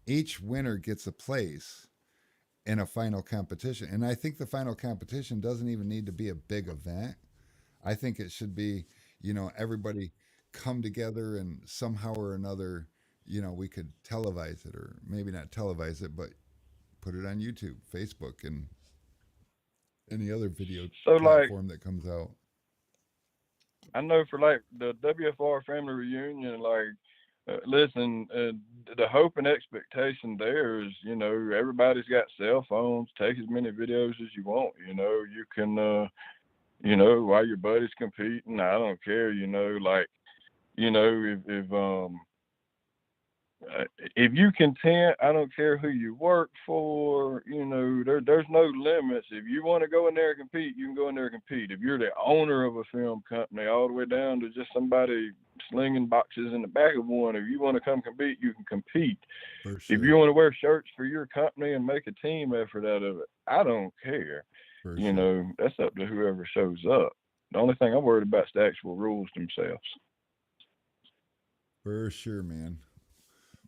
[SPEAKER 1] each winner gets a place in a final competition. And I think the final competition doesn't even need to be a big event. I think it should be, you know, everybody come together and somehow or another, you know, we could televise it or maybe not televise it, but put it on YouTube, Facebook, and any other video
[SPEAKER 5] So, like,
[SPEAKER 1] platform that comes out.
[SPEAKER 5] I know for like the WFR family reunion, like, listen, the hope and expectation there is, you know, everybody's got cell phones. Take as many videos as you want. You know, you can, you know, while your buddy's competing, I don't care. You know, like, you know, if if you content, I don't care who you work for. There's no limits. If you want to go in there and compete, you can go in there and compete. If you're the owner of a film company, all the way down to just somebody slinging boxes in the back of one, if you want to come compete, you can compete.
[SPEAKER 1] For sure.
[SPEAKER 5] If you want to wear shirts for your company and make a team effort out of it, I don't care.
[SPEAKER 1] For sure.
[SPEAKER 5] That's up to whoever shows up. The only thing I'm worried about is the actual rules themselves.
[SPEAKER 1] For sure, man.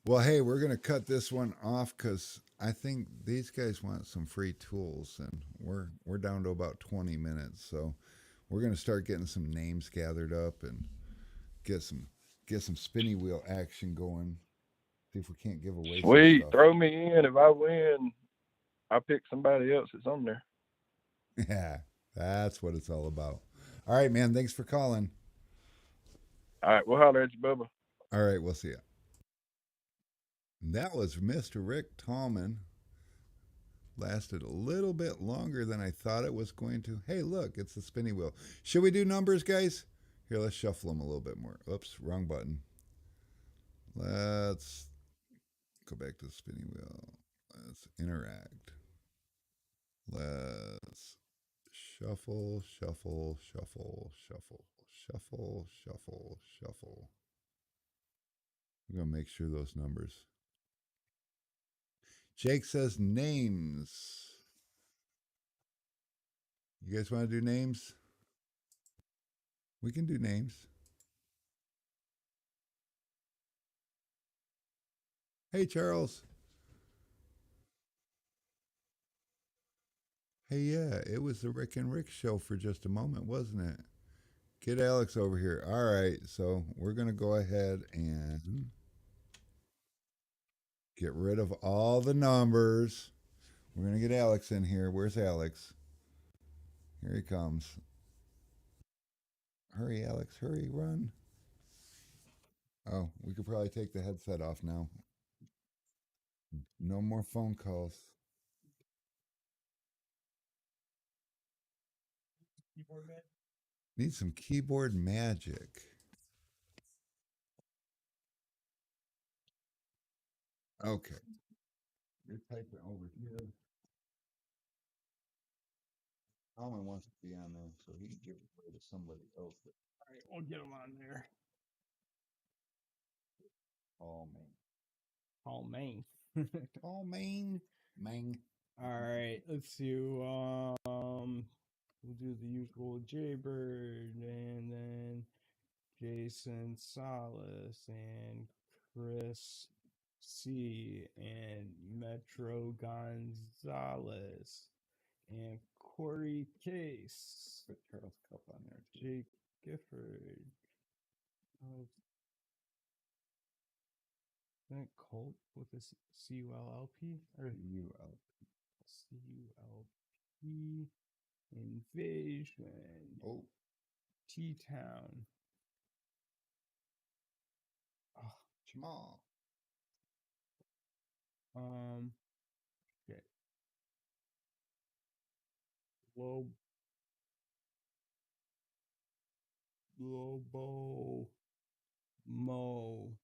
[SPEAKER 1] Well, hey, we're going to cut this one off because I think these guys want some free tools, and we're down to about 20 minutes. So we're going to start getting some names gathered up and get some spinny wheel action going. See if we can't give away
[SPEAKER 5] Sweet.
[SPEAKER 1] some stuff.
[SPEAKER 5] Throw me in. If I win, I pick somebody else that's on there.
[SPEAKER 1] Yeah, that's what it's all about. All right, man. Thanks for calling.
[SPEAKER 5] All right, we'll holler at you, Bubba.
[SPEAKER 1] All right, we'll see you. That was Mr. Rick Tallman. Lasted a little bit longer than I thought it was going to. Hey, look, it's the spinny wheel. Should we do numbers, guys? Here, let's shuffle them a little bit more. Oops, wrong button. Let's go back to the spinny wheel. Let's interact. Let's shuffle, shuffle, shuffle, shuffle, shuffle, shuffle, shuffle. We're going to make sure those numbers. Jake says names. You guys want to do names? We can do names. Hey, Charles. Hey, yeah, it was the Rick and Rick show for just a moment, wasn't it? Get Alex over here. All right, so we're going to go ahead and get rid of all the numbers. We're going to get Alex in here. Where's Alex? Here he comes. Hurry, Alex. Hurry, run. Oh, we could probably take the headset off now. No more phone calls. Need some keyboard magic. Okay. You're typing over here. Colin wants to be on there, so he can give it away to somebody else.
[SPEAKER 2] All right, we'll get him on there.
[SPEAKER 1] Oh, man.
[SPEAKER 2] Oh, man.
[SPEAKER 1] Oh, man. Man.
[SPEAKER 2] All right, let's see. We'll do the usual Jaybird, and then Jason Salas, and Chris C, and Metro Gonzalez, and Corey Case.
[SPEAKER 1] Put Charles Cup on there.
[SPEAKER 2] Jake Gifford. Isn't it Colt with a C-U-L-L-P? Or C-U-L-P. Invasion.
[SPEAKER 1] Oh.
[SPEAKER 2] T-Town.
[SPEAKER 1] Oh, Jamal.
[SPEAKER 2] Okay. Lobo Mo.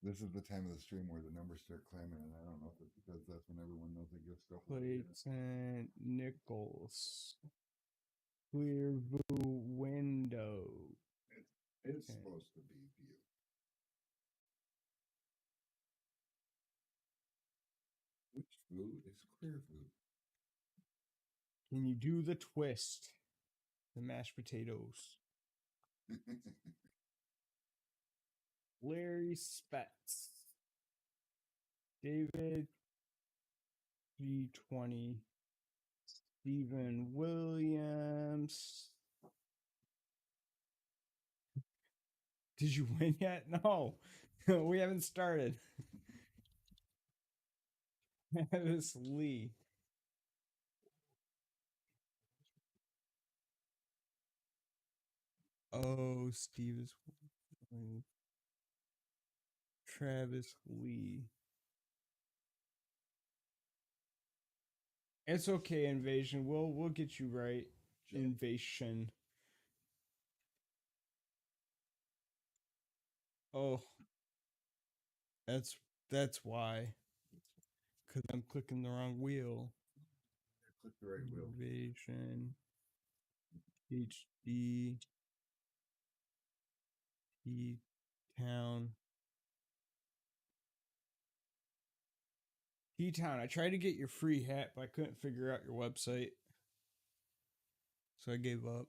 [SPEAKER 1] This is the time of the stream where the numbers start climbing, and I don't know if it's because that's when everyone knows they get stuff.
[SPEAKER 2] Clayton Nichols. Clearview Window.
[SPEAKER 1] It's
[SPEAKER 2] Okay.
[SPEAKER 1] supposed to be view. Which food is clear food?
[SPEAKER 2] Can you do the twist? The mashed potatoes. Larry Spetz. David G20. Stephen Williams. Did you win yet? No. We haven't started. Travis Lee. Oh, Steve is Travis Lee. It's okay, Invasion. We'll get you right. Invasion. Oh, that's why. Because I'm clicking the wrong wheel.
[SPEAKER 1] Click the right wheel.
[SPEAKER 2] Innovation. HD. T-Town. T-Town. I tried to get your free hat, but I couldn't figure out your website. So I gave up.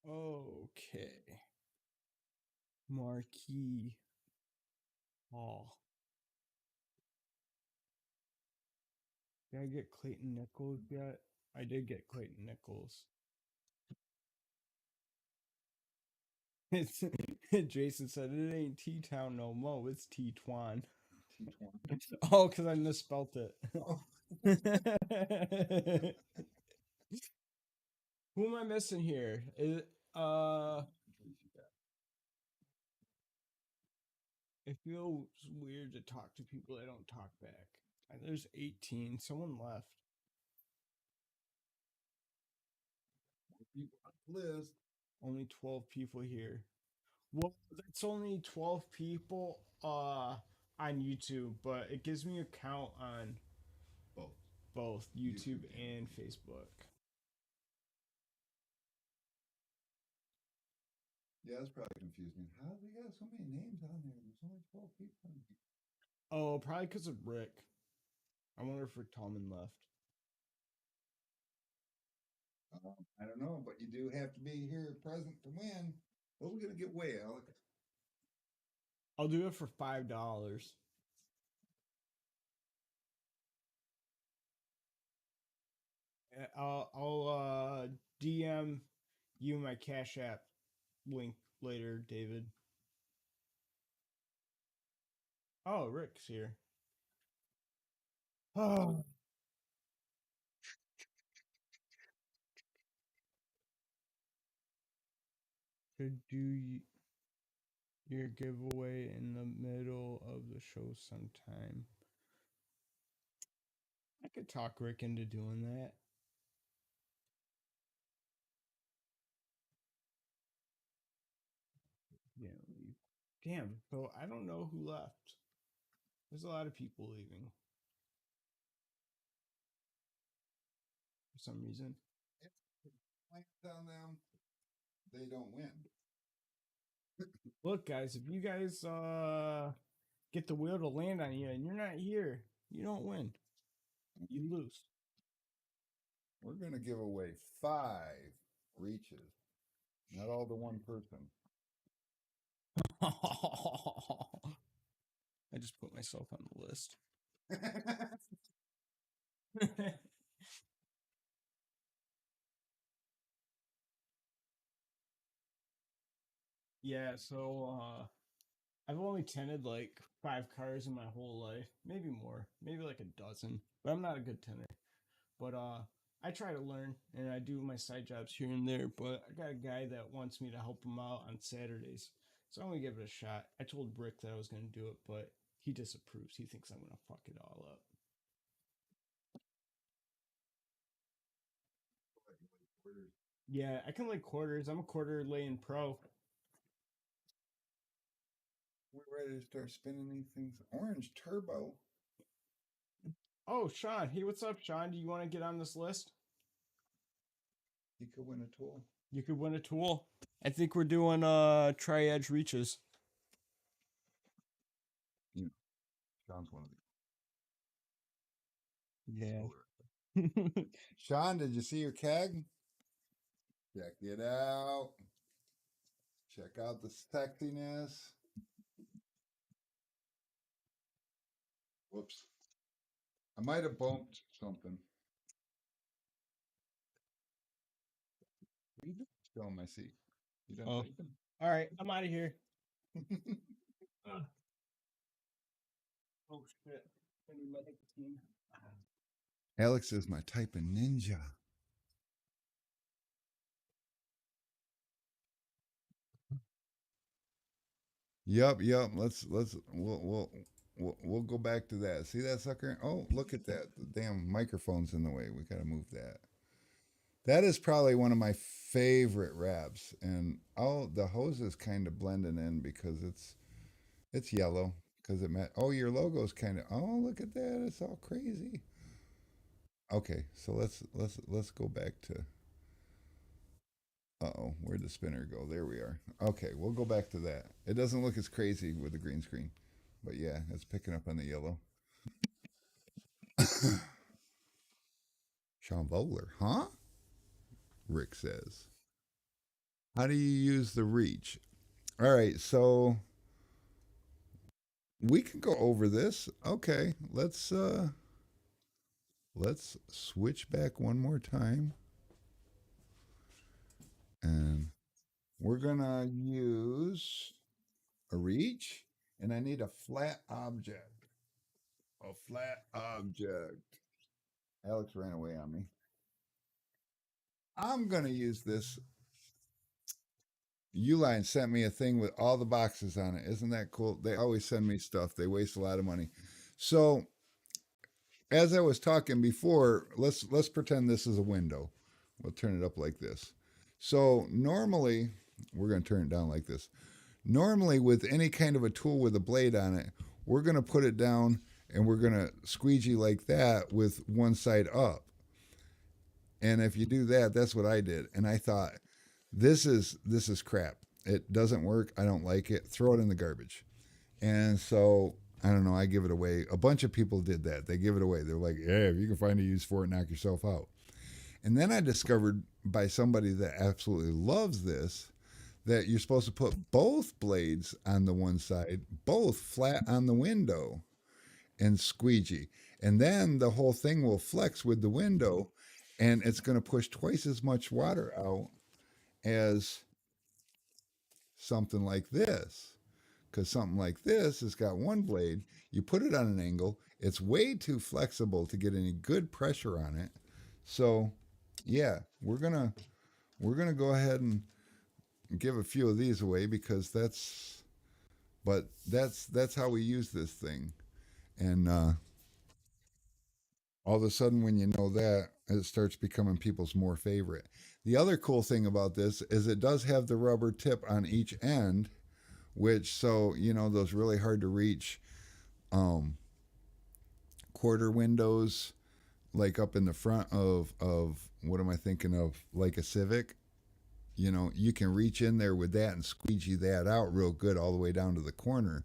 [SPEAKER 2] Okay. Marquee Hall. Did I get Clayton Nichols yet? I did get Clayton Nichols. It's Jason said it ain't T Town no mo, it's T Twan. Oh, because I misspelt it.
[SPEAKER 1] Oh.
[SPEAKER 2] Who am I missing here? It feels weird to talk to people that don't talk back. There's 18. Someone left.
[SPEAKER 1] List.
[SPEAKER 2] Only 12 people here. Well, that's only 12 people on YouTube, but it gives me a count on both YouTube and Facebook.
[SPEAKER 1] Yeah, that's probably confusing. How do we got so many names on there? There's only 12 people on here.
[SPEAKER 2] Oh, probably because of Rick. I wonder if Rick Tallman left.
[SPEAKER 1] I don't know, but you do have to be here present to win. What are we gonna get away, Alec?
[SPEAKER 2] I'll do it for $5. I'll DM you my Cash App link later, David. Oh, Rick's here. Oh. Should do your giveaway in the middle of the show sometime. I could talk Rick into doing that. Yeah, leave. Damn, so I don't know who left. There's a lot of people leaving. For some reason.
[SPEAKER 1] Plans on them, they don't win.
[SPEAKER 2] Look, guys, if you guys get the wheel to land on you and you're not here, you don't win. You lose.
[SPEAKER 1] We're gonna give away 5 reaches. Not all to one person.
[SPEAKER 2] I just put myself on the list. Yeah, so I've only tinted like 5 cars in my whole life, maybe more, maybe like a dozen. But I'm not a good tinter. But I try to learn and I do my side jobs here and there. But I got a guy that wants me to help him out on Saturdays, so I'm gonna give it a shot. I told Rick that I was gonna do it, but he disapproves. He thinks I'm gonna fuck it all up. Yeah, I can lay quarters. I'm a quarter laying pro.
[SPEAKER 1] We're ready to start spinning these things. Orange turbo.
[SPEAKER 2] Oh, Sean. Hey, what's up, Sean? Do you want to get on this list?
[SPEAKER 1] You could win a tool.
[SPEAKER 2] You could win a tool. I think we're doing tri-edge reaches.
[SPEAKER 1] You know, Sean's one of
[SPEAKER 2] Yeah.
[SPEAKER 1] the. Sean, did you see your keg? Check it out. Check out the sexiness. Whoops. I might have bumped something. What are you doing? Still in my seat. You done
[SPEAKER 2] Oh.
[SPEAKER 1] typing?
[SPEAKER 2] All right, I'm out of here. Oh shit!
[SPEAKER 1] Alex is my typing ninja. Yep. We'll go back to that. See that sucker? Oh, look at that. The damn microphone's in the way. We gotta move that. That is probably one of my favorite wraps. And oh, the hose is kind of blending in because it's yellow because it met. Oh, your logo's kind of. Oh, look at that! It's all crazy. Okay, so let's go back to. Uh-oh, where'd the spinner go? There we are. Okay, we'll go back to that. It doesn't look as crazy with the green screen, but yeah, it's picking up on the yellow. Sean Vogler, huh? Rick says. How do you use the reach? All right, so we can go over this. Okay, let's switch back one more time. And we're gonna use a reach, and I need a flat object. A flat object. Alex ran away on me. I'm gonna use this. Uline sent me a thing with all the boxes on it. Isn't that cool? They always send me stuff. They waste a lot of money. So as I was talking before, let's pretend this is a window. We'll turn it up like this. So normally, we're going to turn it down like this. Normally, with any kind of a tool with a blade on it, we're going to put it down and we're going to squeegee like that with one side up. And if you do that, that's what I did. And I thought, this is crap. It doesn't work. I don't like it. Throw it in the garbage. And so I don't know. I give it away. A bunch of people did that. They give it away. They're like, "Yeah, if you can find a use for it, knock yourself out." And then I discovered by somebody that absolutely loves this that you're supposed to put both blades on the one side, both flat on the window, and squeegee. And then the whole thing will flex with the window, and it's going to push twice as much water out as something like this. Because something like this has got one blade, you put it on an angle, it's way too flexible to get any good pressure on it. So yeah, we're gonna go ahead and give a few of these away because that's how we use this thing. And all of a sudden when you know that, it starts becoming people's more favorite. The other cool thing about this is it does have the rubber tip on each end, which, so you know, those really hard to reach um, quarter windows, like up in the front of what am I thinking of, like a Civic. You know, you can reach in there with that and squeegee that out real good all the way down to the corner.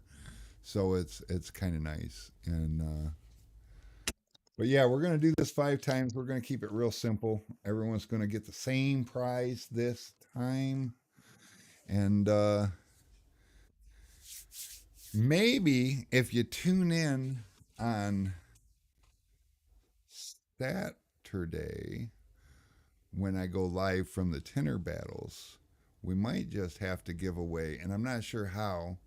[SPEAKER 1] So it's kind of nice. And but yeah, we're gonna do this 5 times. We're gonna keep it real simple. Everyone's gonna get the same prize this time. And maybe if you tune in on Saturday when I go live from the Tinter battles, we might just have to give away, and I'm not sure how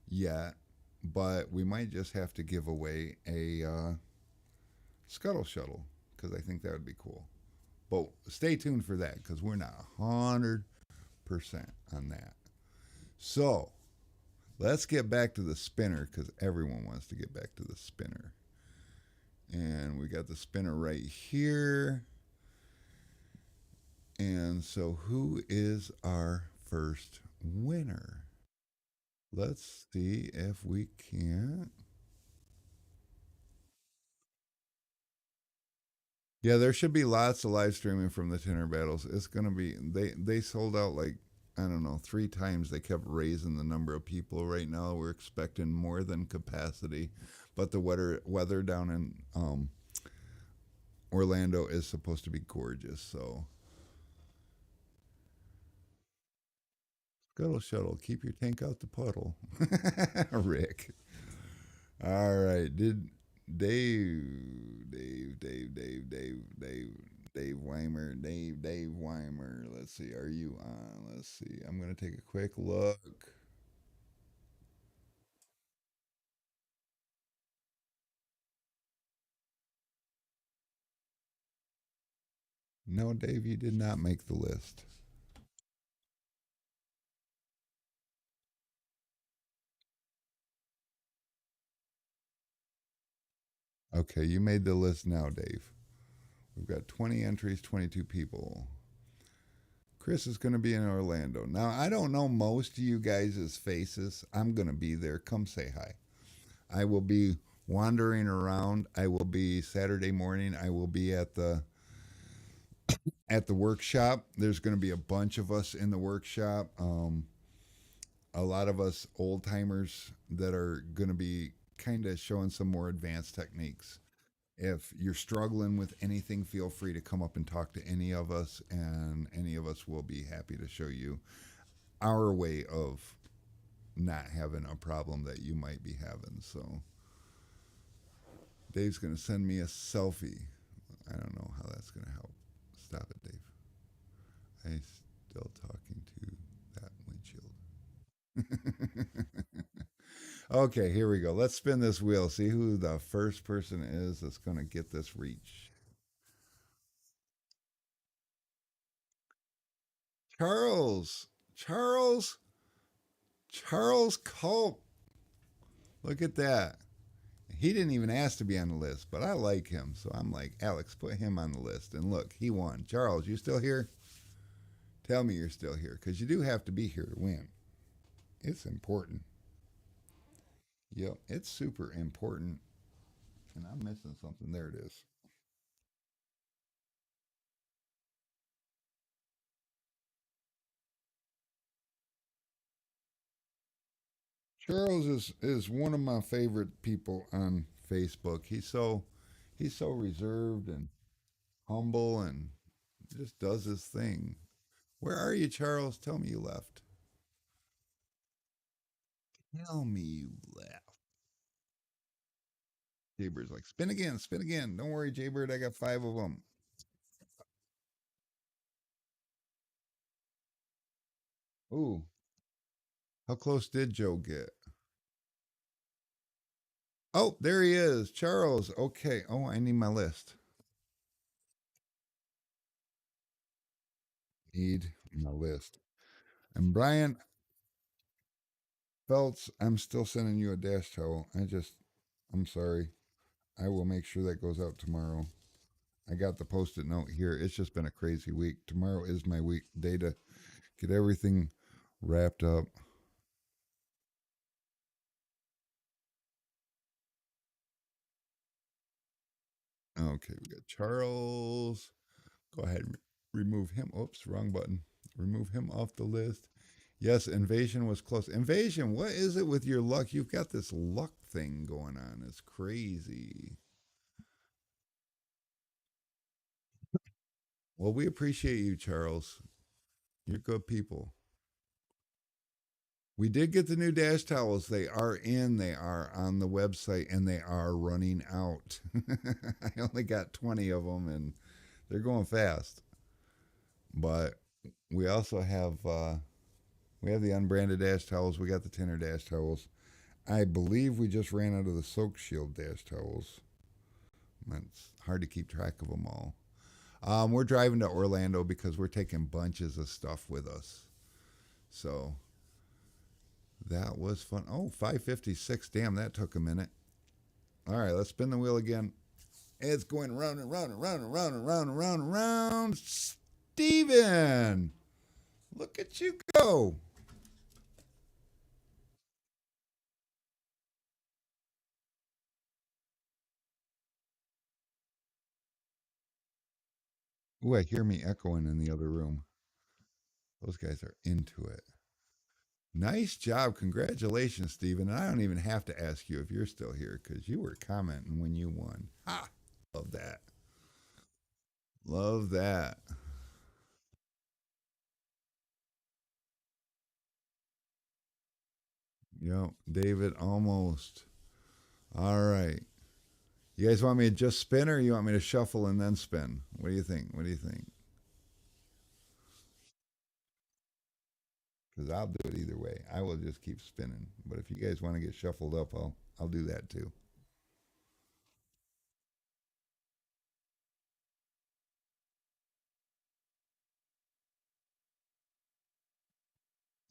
[SPEAKER 1] yet, but we might just have to give away a scuttle shuttle because I think that would be cool. But stay tuned for that because we're not 100% on that. So let's get back to the spinner because everyone wants to get back to the spinner. And we got the spinner right here. And so who is our first winner? Let's see if we can. Yeah, there should be lots of live streaming from the Tinter battles. It's gonna be they sold out like I don't know 3 times. They kept raising the number of people. Right now we're expecting more than capacity, but the weather down in Orlando is supposed to be gorgeous. So scuttle shuttle, keep your tank out the puddle, Rick. All right, did Dave Weimer, Dave Weimer. Let's see, are you on? Let's see. I'm gonna take a quick look. No, Dave, you did not make the list. Okay, you made the list now, Dave. We've got 20 entries, 22 people. Chris is going to be in Orlando. Now, I don't know most of you guys' faces. I'm going to be there. Come say hi. I will be wandering around. I will be Saturday morning. I will be at the workshop. There's going to be a bunch of us in the workshop. A lot of us old timers that are going to be kind of showing some more advanced techniques. If you're struggling with anything, feel free to come up and talk to any of us, and any of us will be happy to show you our way of not having a problem that you might be having. So, Dave's going to send me a selfie. I don't know how that's going to help. Stop it, Dave. I still talking to that windshield. Okay, here we go. Let's spin this wheel. See who the first person is that's going to get this reach. Charles. Charles. Charles Culp. Look at that. He didn't even ask to be on the list, but I like him. So I'm like, Alex, put him on the list. And look, he won. Charles, you still here? Tell me you're still here, because you do have to be here to win. It's important. Yep, it's super important. And I'm missing something. There it is. Charles is one of my favorite people on Facebook. He's so reserved and humble and just does his thing. Where are you, Charles? Tell me you left. Tell me you left. Jaybird's like, spin again, spin again. Don't worry, Jaybird, I got 5 of them. Ooh, how close did Joe get? Oh, there he is. Charles. Okay. Oh, I need my list. Need my list. And Brian Feltz, I'm still sending you a dash towel. I'm sorry. I will make sure that goes out tomorrow. I got the post-it note here. It's just been a crazy week. Tomorrow is my week day to get everything wrapped up. Okay, we got Charles. Go ahead and remove him. Oops, wrong button. Remove him off the list. Yes, Invasion was close. Invasion, what is it with your luck? You've got this luck thing going on. It's crazy. Well, we appreciate you, Charles. You're good people. We did get the new dash towels. They are in, they are on the website, and they are running out. I only got 20 of them, and they're going fast. But we also have the unbranded dash towels. We got the Tinter dash towels. I believe we just ran out of the Soak Shield dash towels. It's hard to keep track of them all. We're driving to Orlando because we're taking bunches of stuff with us. So that was fun. Oh, 556. Damn, that took a minute. All right, let's spin the wheel again. It's going round and round and round and round and round and round and round. Steven! Look at you go. Ooh, I hear me echoing in the other room. Those guys are into it. Nice job. Congratulations, Steven. And I don't even have to ask you if you're still here because you were commenting when you won. Ha! Love that. Love that. Yep. David, almost. All right. You guys want me to just spin or you want me to shuffle and then spin? What do you think? What do you think? Because I'll do it either way. I will just keep spinning. But if you guys want to get shuffled up, I'll do that too.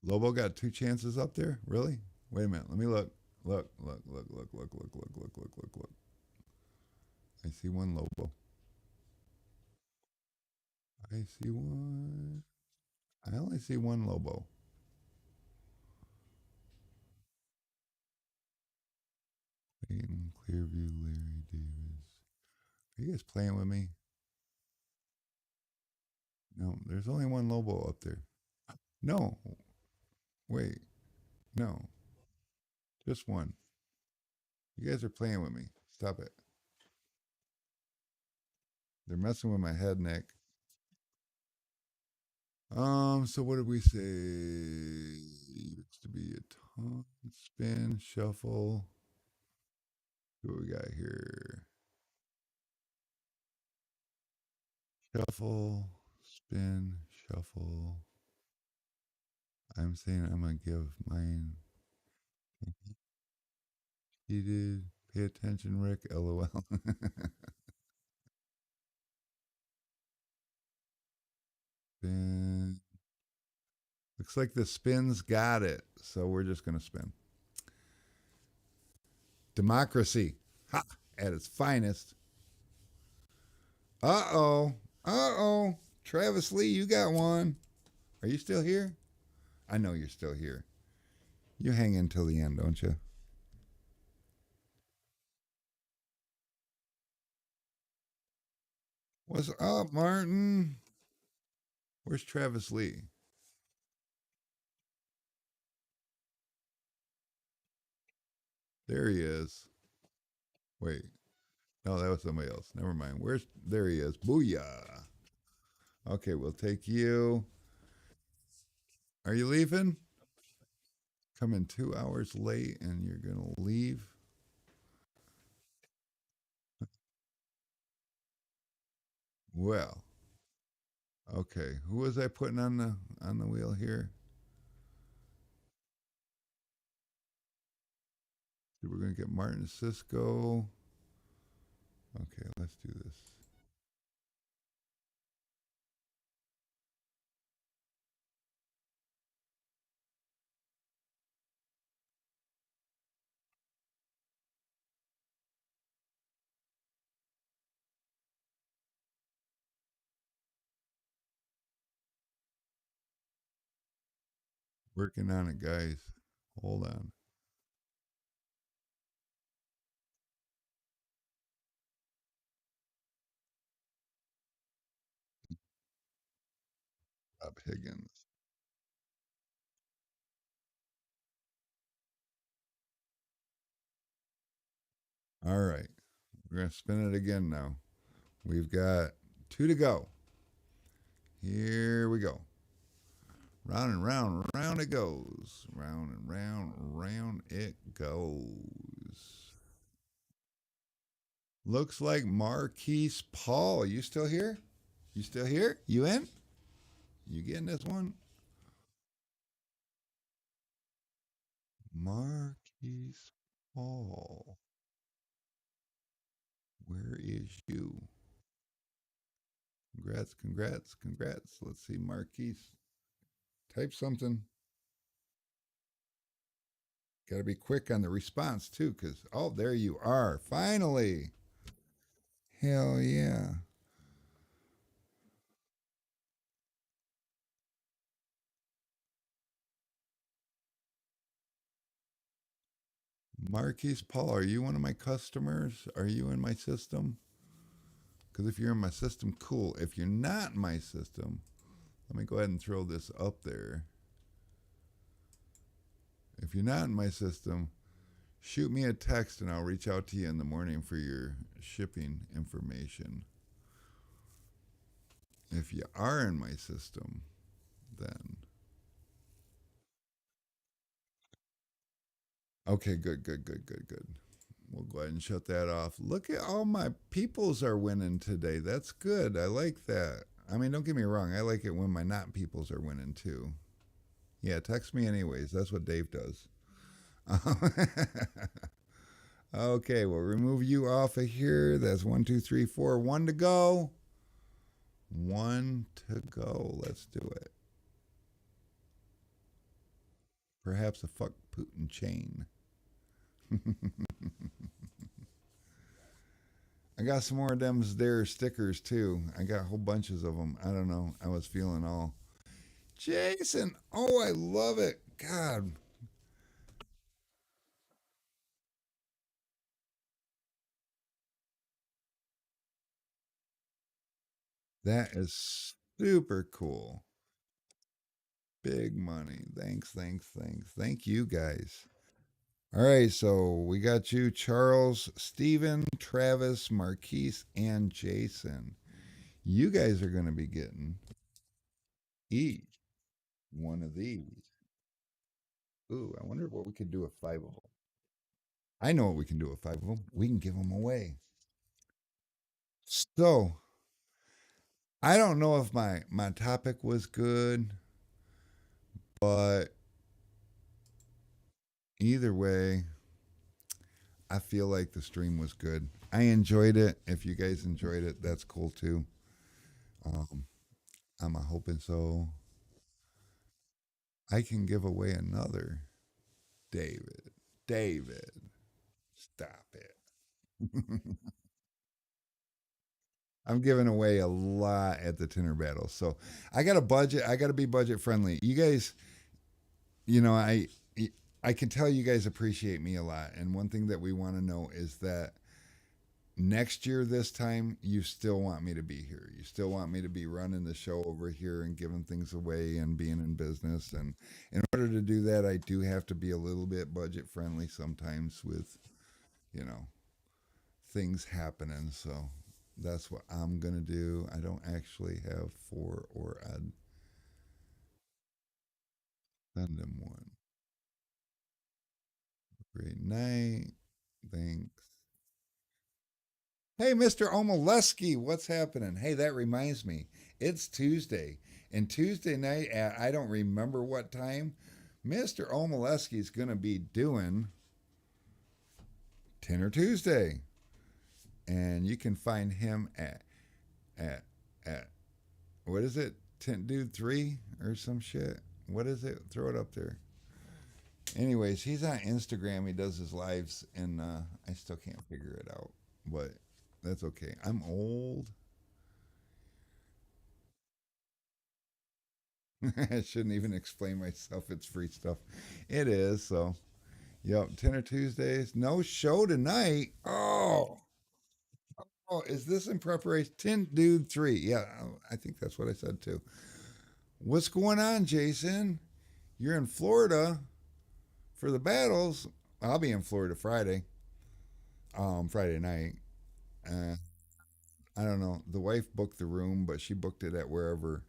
[SPEAKER 1] Lobo got 2 chances up there? Really? Wait a minute. Let me look. Look, look, look, look, look, look, look, look, look, look, look. I see one Lobo. I see one. I only see one Lobo. Peyton, Clearview, Larry Davis. Are you guys playing with me? No, there's only one Lobo up there. No. Wait. No. Just one. You guys are playing with me. Stop it. They're messing with my head, Nick. So what did we say? Used to be a taunt, spin, shuffle. What we got here? Shuffle, spin, shuffle. I'm saying I'm gonna give mine. He did. Pay attention, Rick. LOL. Spin. Looks like the spins got it, so we're just gonna spin. Democracy, ha, at its finest. Uh oh. Travis Lee, you got one. Are you still here? I know you're still here. You hang in till the end, don't you? What's up, Martin? Where's Travis Lee? There he is. Wait. No, that was somebody else. Never mind. There he is. Booyah. Okay, we'll take you. Are you leaving? Coming 2 hours late and you're going to leave? Well. Okay. Who was I putting on the wheel here? So we're going to get Martin Cisco. Okay, let's do this. Working on it, guys. Hold on. Bob Higgins. All right. We're going to spin it again now. We've got 2 to go. Here we go. Round and round, round it goes. Round and round, round it goes. Looks like Marquise Paul. You still here? You still here? You in? You getting this one? Marquise Paul. Where is you? Congrats. Let's see, Marquise. Type something. Got to be quick on the response, too, because, oh, there you are. Finally. Hell yeah. Marquise Paul, are you one of my customers? Are you in my system? Because if you're in my system, cool. If you're not in my system, let me go ahead and throw this up there. If you're not in my system, shoot me a text and I'll reach out to you in the morning for your shipping information. If you are in my system, then. Okay, good. We'll go ahead and shut that off. Look at all my peoples are winning today. That's good. I like that. I mean, don't get me wrong. I like it when my not peoples are winning too. Yeah, text me anyways. That's what Dave does. Okay, we'll remove you off of here. That's 1, 2, 3, 4. 1 to go. 1 to go. Let's do it. Perhaps a fuck Putin chain. I got some more of them there stickers too. I got whole bunches of them. I don't know. I was feeling all Jason. Oh, I love it. God. That is super cool. Big money. Thanks, thanks, thanks. Thank you guys. All right, so we got you, Charles, Steven, Travis, Marquise, and Jason. You guys are going to be getting each one of these. Ooh, I wonder what we could do with 5 of them. I know what we can do with 5 of them. We can give them away. So I don't know if my topic was good, but either way, I feel like the stream was good. I enjoyed it. If you guys enjoyed it, that's cool too. Um, I'm hoping so. I can give away another. David. David. Stop it. I'm giving away a lot at the Tinter battle. So I got a budget. I got to be budget friendly. You guys, you know, I can tell you guys appreciate me a lot. And one thing that we want to know is that next year this time you still want me to be here. You still want me to be running the show over here and giving things away and being in business. And in order to do that, I do have to be a little bit budget friendly sometimes with, you know, things happening. So that's what I'm gonna do. I don't actually have 4, or I'd send him one. Great night. Thanks. Hey, Mr. Omoleski, what's happening? Hey, that reminds me. It's Tuesday. And Tuesday night at I don't remember what time, Mr. Omoleski is going to be doing Tinter Tuesday. And you can find him at at what is it? Tint Dude 3 or some shit. What is it? Throw it up there. Anyways, he's on Instagram. He does his lives, and I still can't figure it out. But that's okay. I'm old. I shouldn't even explain myself. It's free stuff. It is. So, yep. Tinter Tuesdays. No show tonight. Oh, is this in preparation? Tint Dude 3. Yeah, I think that's what I said too. What's going on, Jason? You're in Florida for the battles. I'll be in Florida Friday. Friday night. Uh, I don't know. The wife booked the room, but she booked it at wherever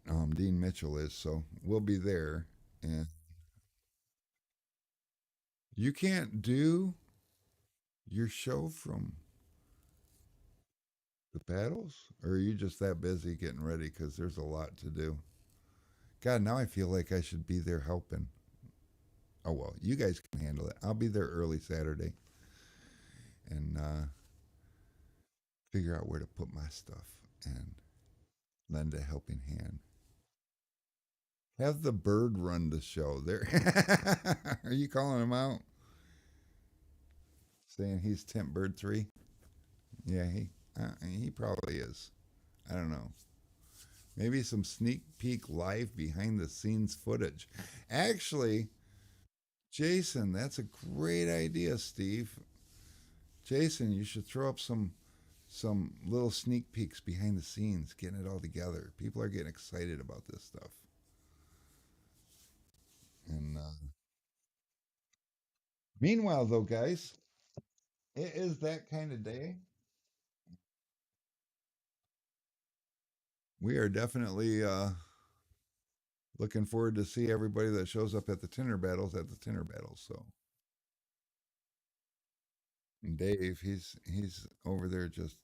[SPEAKER 1] Dean Mitchell is. So we'll be there. And you can't do your show from the battles? Or are you just that busy getting ready? Because there's a lot to do. God, now I feel like I should be there helping. Oh, well, you guys can handle it. I'll be there early Saturday and figure out where to put my stuff and lend a helping hand. Have the bird run the show. There, are you calling him out? Saying he's Temp Bird 3? Yeah, he probably is. I don't know. Maybe some sneak peek live behind the scenes footage. Actually, Jason, that's a great idea, Steve. Jason, you should throw up some little sneak peeks behind the scenes, getting it all together. People are getting excited about this stuff. And meanwhile, though, guys, it is that kind of day. We are definitely looking forward to see everybody that shows up at the Tinter battles at the Tinter battles. So, and Dave, he's over there just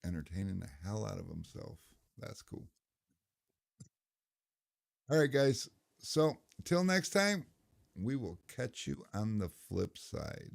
[SPEAKER 1] entertaining the hell out of himself. That's cool. All right, guys. So, till next time, we will catch you on the flip side.